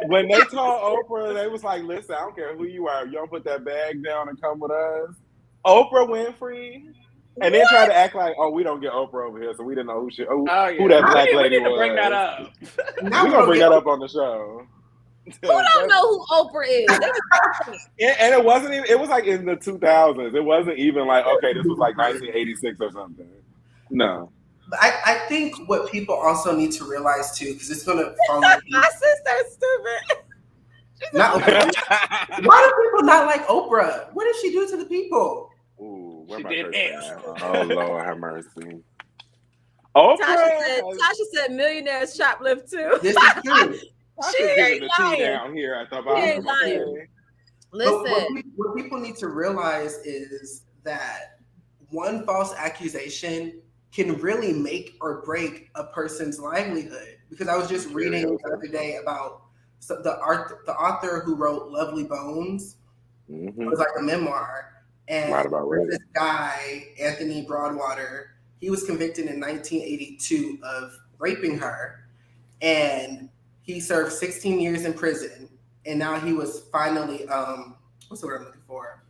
When they told Oprah, they was like, listen, I don't care who you are. You don't put that bag down and come with us. Oprah Winfrey. And then try to act like, oh, we don't get Oprah over here, so we didn't know who that black lady was. Bring that up. We're gonna bring that up on the show. Who don't know who Oprah is? And it wasn't even, it was like in the 2000s. It wasn't even like, okay, this was like 1986 or something. No. But I think what people also need to realize too, because it's gonna fall like my sister's stupid. Why do people not like Oprah? What did she do to the people? Ooh, she did X. Oh Lord, have mercy. Oprah. Tasha said millionaires shoplift too. This is true. She ain't lying. Down here at the bottom. She ain't lying. Listen, what people need to realize is that one false accusation can really make or break a person's livelihood. Because I was just reading the other day about the author who wrote Lovely Bones. It was like a memoir. And this guy, Anthony Broadwater, he was convicted in 1982 of raping her. And he served 16 years in prison. And now he was finally, what's the word I'm looking for?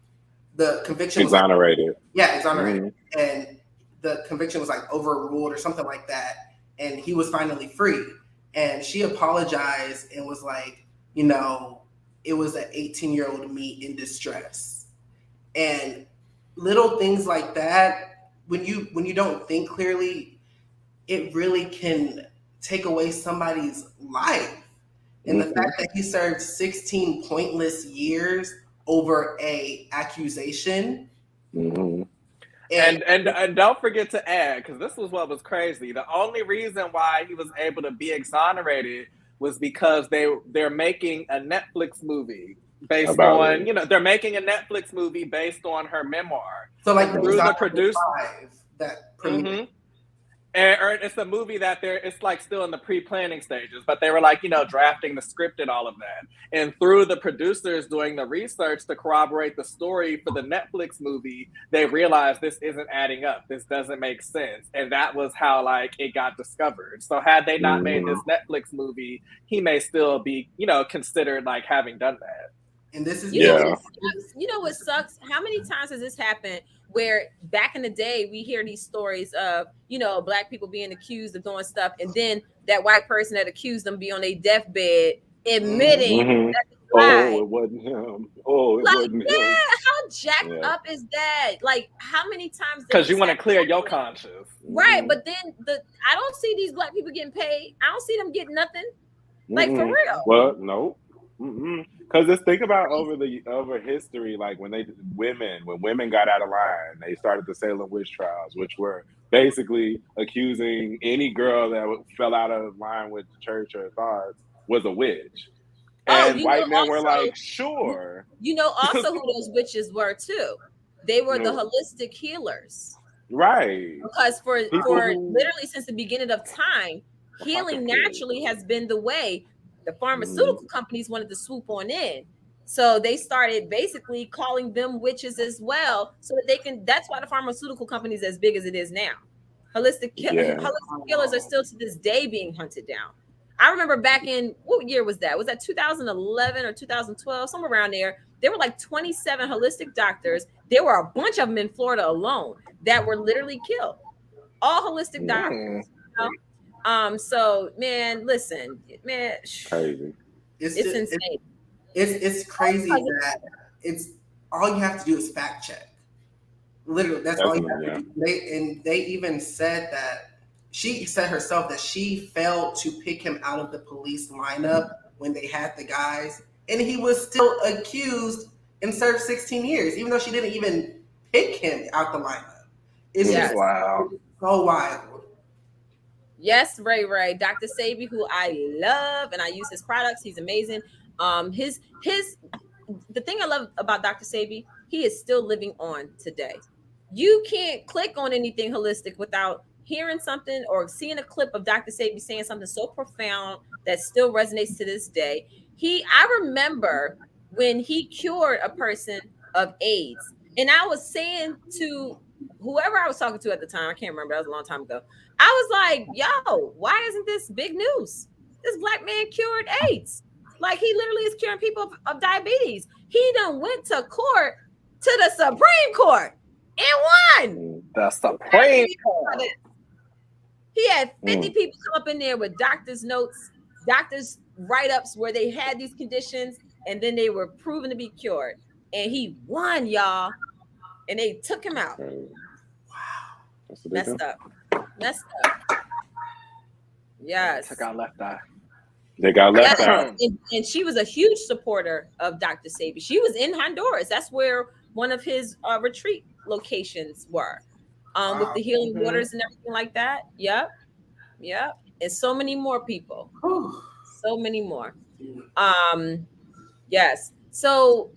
The conviction exonerated. Exonerated. And the conviction was like overruled or something like that. And he was finally free. And she apologized and was like, you know, it was an 18-year-old me in distress. And little things like that, when you don't think clearly, it really can take away somebody's life. And the fact that he served 16 pointless years over a accusation. And don't forget to add, because this was what was crazy. The only reason why he was able to be exonerated was because they're making a Netflix movie based on, they're making a Netflix movie based on her memoir. So like through the producer that premiered. or it's a movie that it's like still in the pre-planning stages, but they were like, drafting the script and all of that. And through the producers doing the research to corroborate the story for the Netflix movie, they realized this isn't adding up. This doesn't make sense. And that was how like it got discovered. So had they not made this Netflix movie, he may still be, considered like having done that. And this is you know what sucks? How many times has this happened where back in the day we hear these stories of, black people being accused of doing stuff, and then that white person that accused them be on their deathbed admitting that oh, it wasn't him. Oh, it wasn't him. How jacked up is that? Like, how many times? Because you want to clear your conscience. Right, but then I don't see these black people getting paid. I don't see them getting nothing. Like, for real. Well, no. Because just think about over history, like when women got out of line, they started the Salem witch trials, which were basically accusing any girl that fell out of line with the church or authorities was a witch. And white men were like, sure. You know also who those witches were too. They were the holistic healers. Right. Because for literally since the beginning of time, healing naturally has been the way. The pharmaceutical companies wanted to swoop on in. So they started basically calling them witches as well, so that they can. That's why the pharmaceutical company is as big as it is now. Holistic killers are still to this day being hunted down. I remember back in, what year was that? Was that 2011 or 2012? Somewhere around there. There were like 27 holistic doctors. There were a bunch of them in Florida alone that were literally killed. All holistic doctors. So man, listen, man, crazy. It's insane. It's crazy that it's all you have to do is fact check. Literally, that's all you have to do. They even said that she said herself that she failed to pick him out of the police lineup when they had the guys, and he was still accused and served 16 years, even though she didn't even pick him out the lineup. It's just wow, so wild. Yes, Ray, Dr. Sebi, who I love, and I use his products. He's amazing. The thing I love about Dr. Sebi, he is still living on today. You can't click on anything holistic without hearing something or seeing a clip of Dr. Sebi saying something so profound that still resonates to this day. I remember when he cured a person of AIDS, and I was saying to whoever I was talking to at the time, I can't remember, that was a long time ago. I was like, yo, why isn't this big news? This black man cured AIDS. Like, he literally is curing people of diabetes. He done went to court, to the Supreme Court, and won. The Supreme Court. He had 50 people come up in there with doctor's notes, doctor's write-ups where they had these conditions, and then they were proven to be cured. And he won, y'all. And they took him out. Wow. Messed up. Yes. Took out left eye. They got left out. And she was a huge supporter of Dr. Sebi. She was in Honduras. That's where one of his retreat locations were. With the healing waters and everything like that. Yep. And so many more people. So many more. Yes. So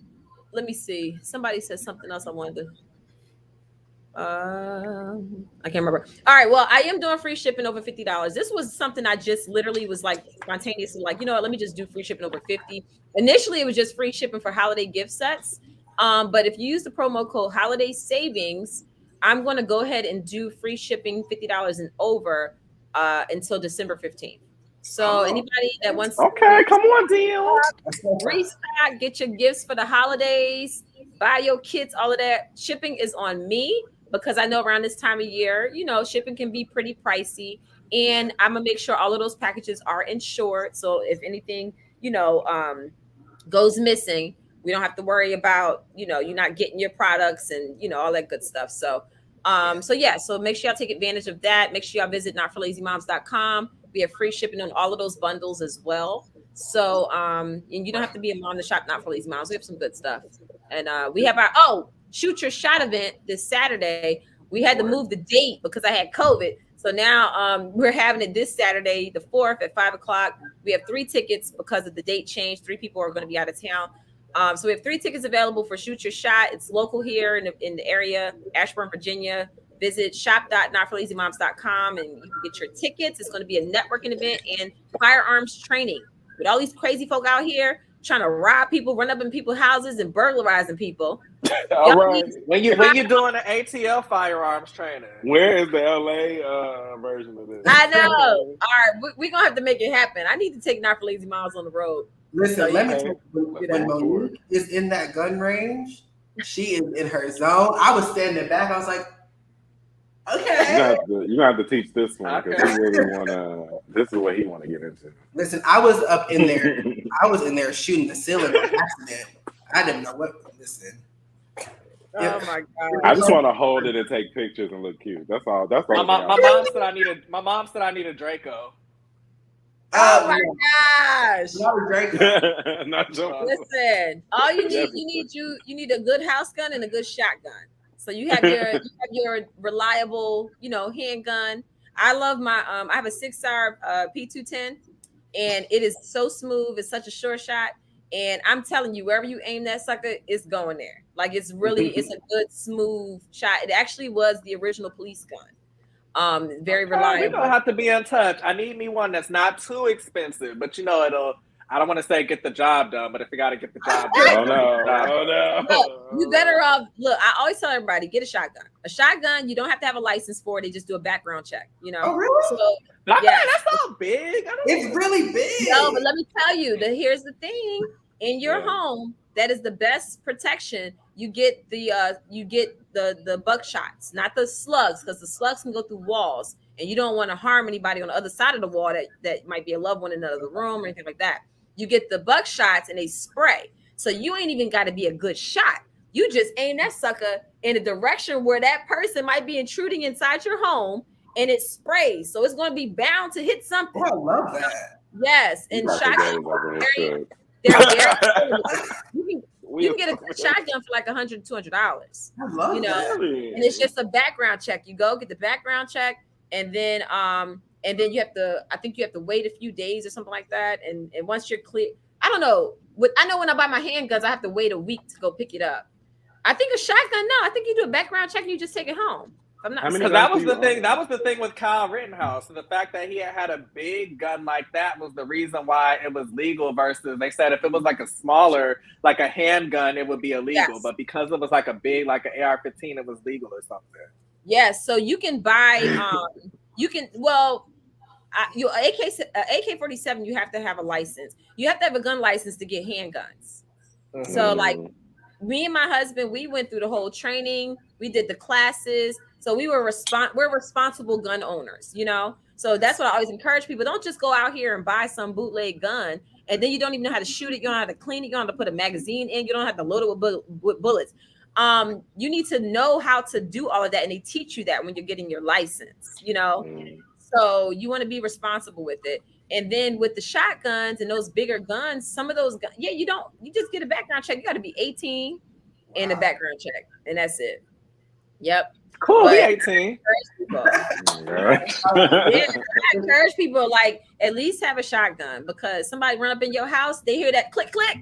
let me see. Somebody said something else I wanted to. I can't remember. All right. Well, I am doing free shipping over $50. This was something I just literally was like spontaneously like, you know what, let me just do free shipping over $50. Initially, it was just free shipping for holiday gift sets. But if you use the promo code Holiday Savings, I'm going to go ahead and do free shipping $50 and over until December 15th. So anybody that wants come on, deal. Restock, get your gifts for the holidays, buy your kits, all of that. Shipping is on me because I know around this time of year, you know, shipping can be pretty pricey. And I'm going to make sure all of those packages are insured. So if anything, you know, goes missing, we don't have to worry about, you know, you're not getting your products and, you know, all that good stuff. So, so make sure y'all take advantage of that. Make sure y'all visit notforlazymoms.com. We have free shipping on all of those bundles as well. So, and you don't have to be a mom to shop Not for Lazy Moms. We have some good stuff. And we have our, Shoot Your Shot event this Saturday. We had to move the date because I had COVID. So now we're having it this Saturday, the 4th at 5:00. We have 3 tickets because of the date change. 3 people are going to be out of town. So we have 3 tickets available for Shoot Your Shot. It's local here in the area, Ashburn, Virginia. Visit shop.notforlazymoms.com and you can get your tickets. It's going to be a networking event and firearms training with all these crazy folk out here trying to rob people, run up in people's houses, and burglarizing people. All right. When you doing an ATL firearms training? Where is the LA version of this? I know. All right, we're gonna have to make it happen. I need to take Not for Lazy Miles on the road. Listen, let me Okay. tell you, when Monique is in that gun range, she is in her zone. I was standing back. I was like, okay. You gonna have to teach this one because Okay. he really wanna. This is what he want to get into. Listen, I was up in there. I was in there shooting the ceiling by accident. I didn't know what. Listen. Oh my god! I just want to hold it and take pictures and look cute. That's all. That's all. My mom said I need a Draco. Oh my gosh! Not joking. Listen, all you need a good house gun and a good shotgun. So you have your reliable, handgun. I love my I have a 6-star P210, and it is so smooth. It's such a sure shot, and I'm telling you, wherever you aim that sucker, it's going there. Like it's a good smooth shot. It actually was the original police gun. Very reliable. We're gonna have to be in touch. I need me one that's not too expensive, but I don't want to say get the job done, but if you got to get the job done, Oh no! Look, you better off. Look, I always tell everybody, get a shotgun. A shotgun, you don't have to have a license for it. They just do a background check. Oh really? So That's not big. It's really big. no, but let me tell you that here's the thing: in your home, that is the best protection. You get the buckshots, not the slugs, because the slugs can go through walls, and you don't want to harm anybody on the other side of the wall that might be a loved one in another room or anything like that. You get the buckshots and they spray, so you ain't even got to be a good shot. You just aim that sucker in a direction where that person might be intruding inside your home, and it sprays, so it's going to be bound to hit something. Oh, I love that. Yes, and shotguns, you can get a good shotgun for like $100, $200. I love that. And it's just a background check. You go get the background check, and then you have to. I think you have to wait a few days or something like that. And once you're clear, I don't know. I know when I buy my handguns, I have to wait a week to go pick it up. I think a shotgun. No, I think you do a background check and you just take it home. I'm not. Because that was the thing. That was the thing with Kyle Rittenhouse. The fact that he had a big gun like that was the reason why it was legal. Versus they said if it was like a smaller, like a handgun, it would be illegal. Yes. But because it was like a big, like an AR-15, it was legal or something. Yes. So you can buy. Your AK-47, you have to have a license. You have to have a gun license to get handguns. Mm-hmm. So like me and my husband, we went through the whole training. We did the classes. So we're responsible gun owners, So that's what I always encourage people. Don't just go out here and buy some bootleg gun and then you don't even know how to shoot it. You don't know how to clean it. You don't have to put a magazine in. You don't have to load it with bullets. You need to know how to do all of that, and they teach you that when you're getting your license, So you want to be responsible with it. And then with the shotguns and those bigger guns, some of those guns, you just get a background check. You got to be 18 and a background check, and that's it. Yep. Cool. But 18. I encourage people like at least have a shotgun, because somebody run up in your house, they hear that click click,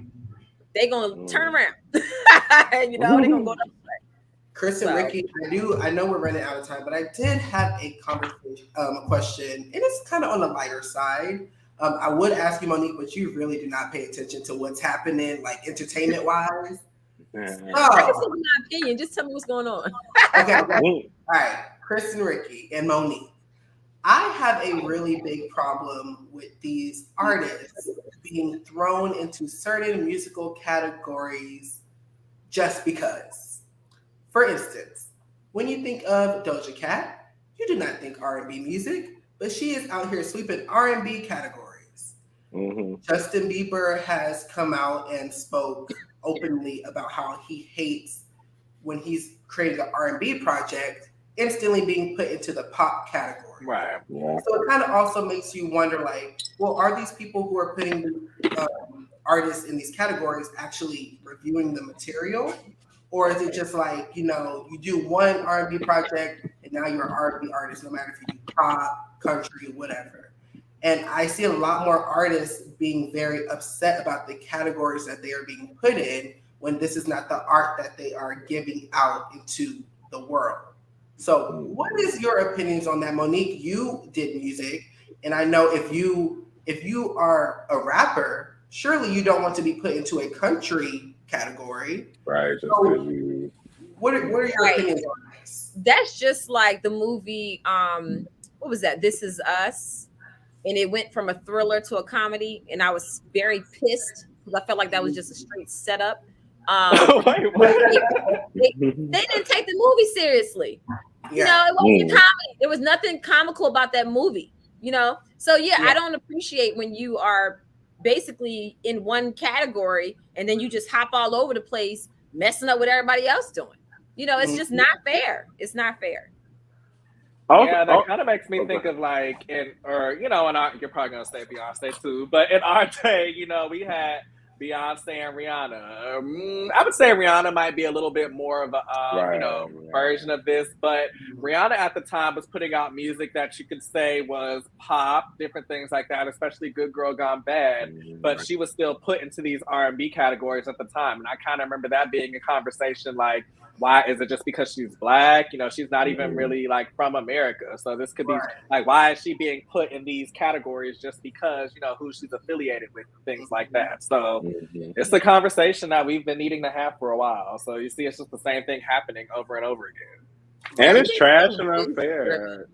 they gonna turn around. They're gonna go down. Chris and Ricky, I know we're running out of time, but I did have a question, and it's kind of on the lighter side. I would ask you, Monique, but you really do not pay attention to what's happening, like entertainment wise. I can say my opinion. Just tell me what's going on. Okay. All right, Chris and Ricky and Monique. I have a really big problem with these artists being thrown into certain musical categories just because. For instance, when you think of Doja Cat, you do not think R&B music, but she is out here sweeping R&B categories. Mm-hmm. Justin Bieber has come out and spoke openly about how he hates when he's creating an R&B project instantly being put into the pop category. Right. Yeah. So it kind of also makes you wonder, like, well, are these people who are putting artists in these categories actually reviewing the material? Or is it just like, you do one R&B project and now you're an R&B artist, no matter if you do pop, country, whatever. And I see a lot more artists being very upset about the categories that they are being put in when this is not the art that they are giving out into the world. So, what is your opinions on that, Monique? You did music, and I know if you are a rapper, surely you don't want to be put into a country category. Right. Just So, 'cause you. what are your Right. opinions on this? That's just like the movie. What was that? This Is Us, and it went from a thriller to a comedy, and I was very pissed because I felt like that was just a straight setup. Wait, what? They didn't take the movie seriously. You know, it wasn't a comedy. There was nothing comical about that movie. You know, so yeah, I don't appreciate when you are basically in one category and then you just hop all over the place, messing up what everybody else doing. You know, it's just not fair. It's not fair. Yeah, that kind of makes me think of like you're probably gonna say Beyonce too, but in our day, you know, we had Beyonce and Rihanna. I would say Rihanna might be a little bit more of a version of this, but Rihanna at the time was putting out music that you could say was pop, different things like that, especially Good Girl Gone Bad. But she was still put into these R&B categories at the time, and I kind of remember that being a conversation like, why is it just because she's Black? You know, she's not even really like from America. So this could be like, why is she being put in these categories just because, you know, who she's affiliated with, things like that. So it's a conversation that we've been needing to have for a while. So you see, it's just the same thing happening over and over again. And it's trash and unfair.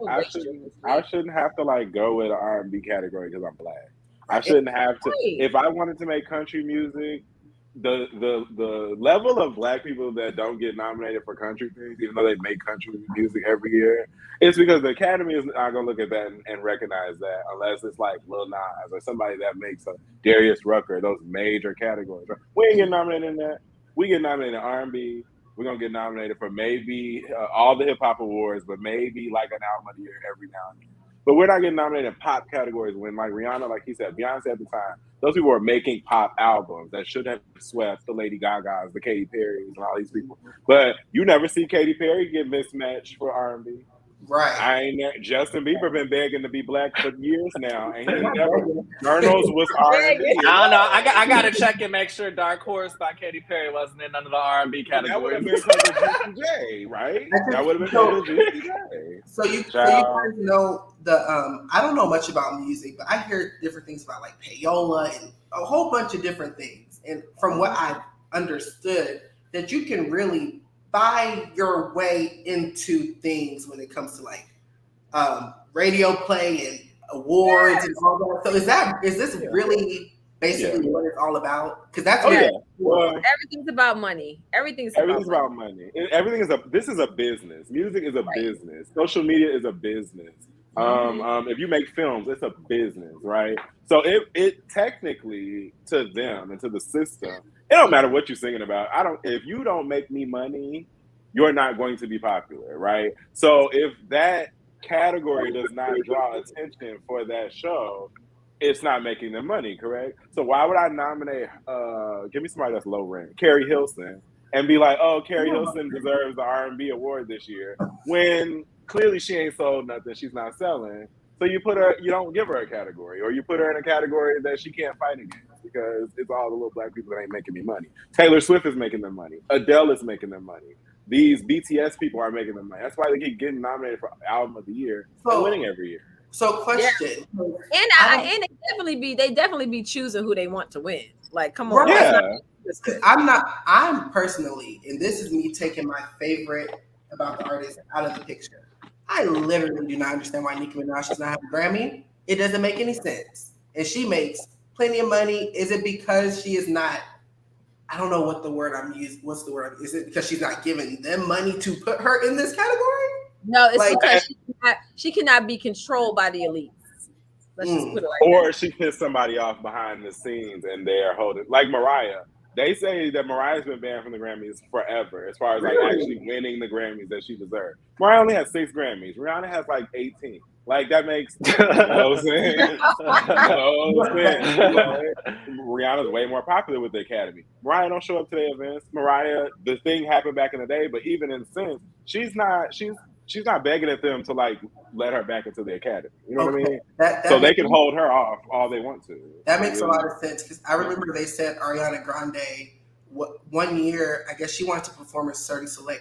I shouldn't have to like go with an R&B category because I'm Black. I shouldn't have to. If I wanted to make country music, the level of Black people that don't get nominated for country things, even though they make country music every year, it's because the Academy is not gonna look at that and recognize that unless it's like Lil Nas or somebody that makes a Darius Rucker, those major categories. We ain't getting nominated in that. We get nominated in R&B. We're gonna get nominated for maybe all the hip hop awards, but maybe like an album of the year every now and then. But we're not getting nominated in pop categories when, like Rihanna, like he said, Beyonce at the time, those people were making pop albums that should have swept the Lady Gagas, the Katy Perrys, and all these people. But you never see Katy Perry get mismatched for R&B. Right. Justin Bieber been begging to be Black for years now, and he never. Journals was R&B. I don't know. I got to check and make sure "Dark Horse" by Katy Perry wasn't in none of the R&B categories. That would have been because of Juicy J, right? That would have been because of Juicy J. So you guys know the I don't know much about music, but I hear different things about like payola and a whole bunch of different things. And from what I've understood, that you can really buy your way into things when it comes to like radio play and awards and all that. So is this really basically what it's all about? Because that's everything's about money. Everything's about money. This is a business. Music is a business. Social media is a business. If you make films, it's a business, right? So it technically to them and to the system, it don't matter what you're singing about. If you don't make me money, you're not going to be popular, right? So if that category does not draw attention for that show, it's not making them money, correct? So why would I nominate, give me somebody that's low rent, Carrie Hilson, and be like, oh, Carrie Hilson deserves the R&B award this year, when clearly she ain't sold nothing, she's not selling. So you don't give her a category, or you put her in a category that she can't fight against because it's all the little Black people that ain't making me money. Taylor Swift is making them money. Adele is making them money. These BTS people are making them money. That's why they keep getting nominated for Album of the Year and winning every year. So question. And they definitely be choosing who they want to win. Like, come on. I'm personally, and this is me taking my favorite about the artist out of the picture. I literally do not understand why Nicki Minaj does not have a Grammy. It doesn't make any sense. And she makes plenty of money. Is it because she is not, I don't know what the word I'm using. What's the word? Is it because she's not giving them money to put her in this category? No, it's because she cannot be controlled by the elites. Let's just put it like that. Or she pissed somebody off behind the scenes and they're holding, like Mariah. They say that Mariah's been banned from the Grammys forever, as far as like actually winning the Grammys that she deserved. Mariah only has 6 Grammys. Rihanna has like 18. Like that makes no sense. Rihanna's way more popular with the Academy. Mariah don't show up to the events. Mariah, the thing happened back in the day, but even in sense, she's not begging at them to like let her back into the Academy. You know what I mean? So they can hold her off all they want to. That makes a lot of sense because I remember they said Ariana Grande one year, I guess she wanted to perform at Cirque du Soleil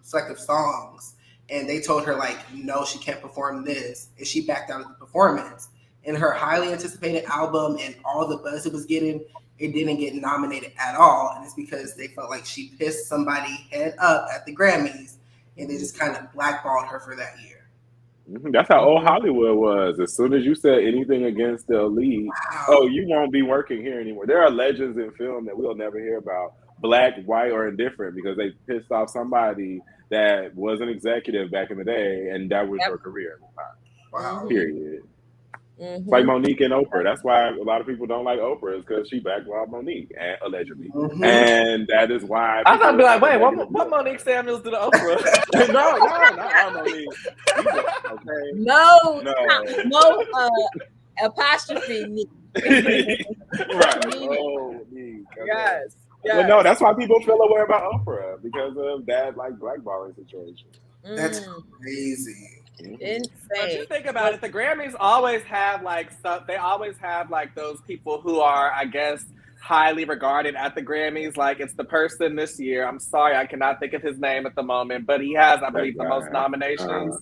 selective songs, and they told her like, no, she can't perform this, and she backed out of the performance. And her highly anticipated album and all the buzz it was getting, it didn't get nominated at all, and it's because they felt like she pissed somebody head up at the Grammys, and they just kind of blackballed her for that year. That's how old Hollywood was. As soon as you said anything against the elite, oh, you won't be working here anymore. There are legends in film that we'll never hear about, black, white, or indifferent, because they pissed off somebody that was an executive back in the day, and that was her career. Wow. Period. It's like Monique and Oprah. That's why a lot of people don't like Oprah, is because she backlogged Monique, allegedly. And that is why I thought, be like, wait, what Monique Samuels did to Oprah? no, not Monique. Okay. No, apostrophe me. Right. Oh, me. Okay. Yes. But no, that's why people feel away about Oprah, because of that like blackballing situation. That's crazy. Insane. But you think about it, the Grammys always have they always have like those people who are, I guess, highly regarded at the Grammys. Like, it's the person this year, I'm sorry, I cannot think of his name at the moment, but he has, I believe, the most nominations.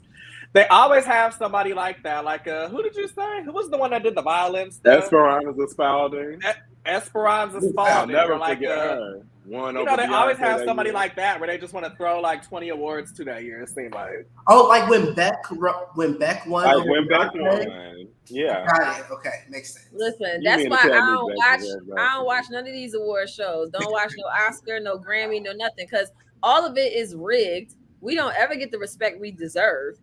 They always have somebody like that. Like, who did you say? Who was the one that did the violence? Esperanza Spalding. Esperanza Spalding. I'll never like forget her. They always have somebody like that where they just want to throw like 20 awards to that year. It seemed like. Oh, like when Beck won. Like when Beck won. Yeah. Got it. Okay, makes sense. Listen, that's why I don't watch none of these award shows. Don't watch no Oscar, no Grammy, no nothing, because all of it is rigged. We don't ever get the respect we deserve.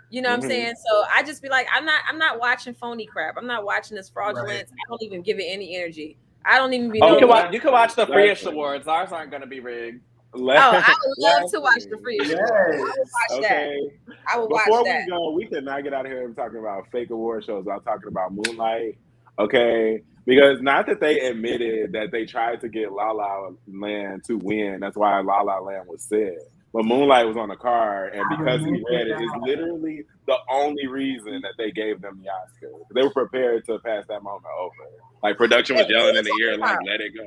You know what I'm saying? So I just be like, I'm not watching phony crap. I'm not watching this fraudulence. Right. I don't even give it any energy. I don't even be. You can watch the Freeish Awards. Ours aren't going to be rigged. I would love to watch the Freeish Awards. I would watch that. I would watch that. Before we go, we cannot get out of here talking about fake award shows. I'm talking about Moonlight. Okay. Because not that they admitted that they tried to get La La Land to win. That's why La La Land was said. But Moonlight was on the card, and because he read it, is literally the only reason that they gave them the Oscar. They were prepared to pass that moment over. Like, production was yelling in the ear, like, let it go.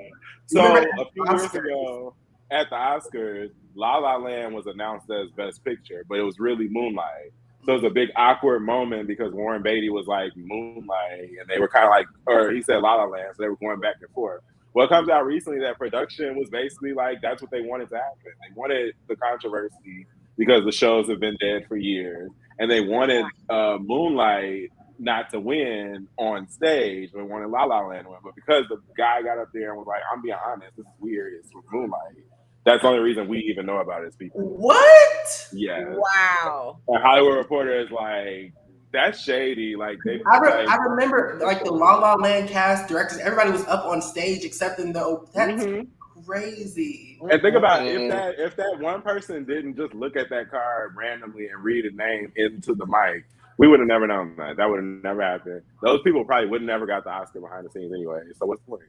So a few years ago at the Oscars, La La Land was announced as Best Picture, but it was really Moonlight. So it was a big awkward moment because Warren Beatty was like Moonlight, and they were kind of like, or he said La La Land, so they were going back and forth. Well, it comes out recently that production was basically like, that's what they wanted to happen. They wanted the controversy because the shows have been dead for years. And they wanted Moonlight not to win on stage. They wanted La La Land to win. But because the guy got up there and was like, I'm being honest, this is weird, it's with Moonlight. That's the only reason we even know about it as people. What? Yeah. Wow. A Hollywood Reporter is like, that's shady. Like I remember like the La La Land cast, directors, everybody was up on stage excepting that's crazy. And think about if that one person didn't just look at that card randomly and read a name into the mic, we would have never known that. That would have never happened. Those people probably would have never got the Oscar behind the scenes anyway. So what's the point?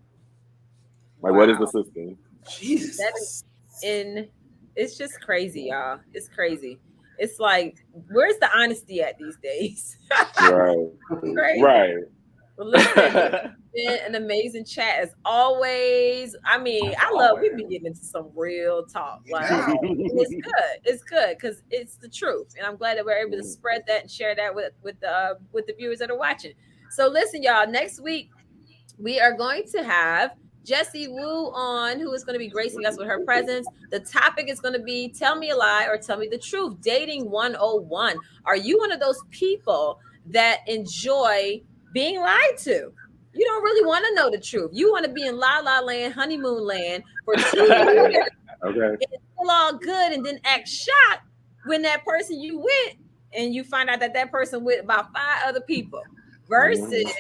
Like, what is the system? Jesus. It's just crazy, y'all. It's crazy. It's like, where's the honesty at these days? Right. Well, listen, it's been an amazing chat as always. I mean, we've been getting into some real talk. Like, it's good because it's the truth, and I'm glad that we're able to spread that and share that with the viewers that are watching. So listen, y'all. Next week we are going to have Jessie Wu on, who is going to be gracing us with her presence. The topic is going to be Tell Me a Lie or Tell Me the Truth, Dating 101. Are you one of those people that enjoy being lied to? You don't really want to know the truth. You want to be in La La Land, honeymoon land for 2 years. Okay. It's all good and then act shocked when that person you with and you find out that person with about 5 other people versus,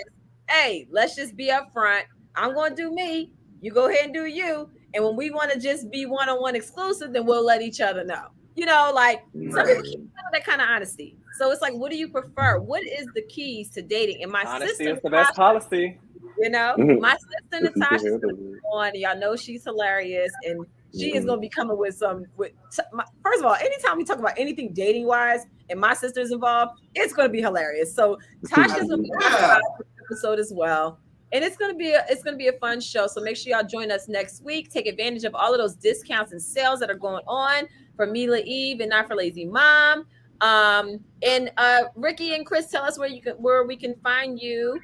hey, let's just be upfront. I'm going to do me. You go ahead and do you. And when we want to just be one-on-one exclusive, then we'll let each other know. You know, like some people keep that kind of honesty. So it's like, what do you prefer? What is the keys to dating? And my honesty sister is the best policy. You know, my sister Natasha's on. Y'all know she's hilarious, and she is going to be coming with some. First of all, anytime we talk about anything dating wise, and my sister's involved, it's going to be hilarious. So Tasha's going to be on the episode as well. And it's gonna be a fun show. So make sure y'all join us next week. Take advantage of all of those discounts and sales that are going on for Mila Eve and Not for Lazy Mom. And Ricky and Chris, tell us where we can find you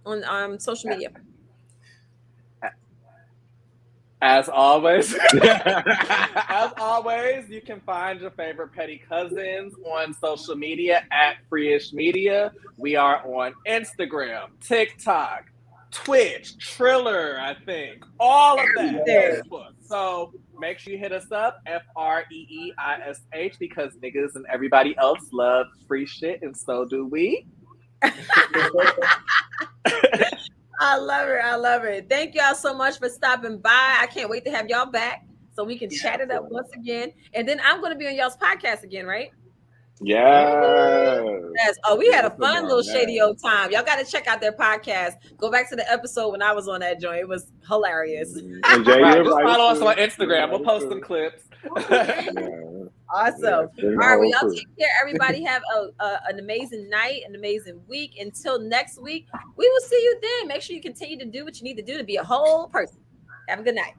on social media. As always, you can find your favorite petty cousins on social media at Freeish Media. We are on Instagram, TikTok, Twitch, Triller, I think, all of that. Facebook. So make sure you hit us up, FREEISH, because niggas and everybody else love free shit, and so do we. I love it. Thank y'all so much for stopping by. I can't wait to have y'all back so we can chat it up once again. And then I'm going to be on y'all's podcast again, right? Yes. Oh, we had a fun little shady old time. Y'all got to check out their podcast. Go back to the episode when I was on that joint. It was hilarious. And Jay, right, just follow us on Instagram. We'll post some clips. Awesome. All right, well, y'all take care. Everybody have an amazing night, an amazing week. Until next week, we will see you then. Make sure you continue to do what you need to do to be a whole person. Have a good night.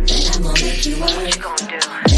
Then I'm gonna make you work. What you gonna do?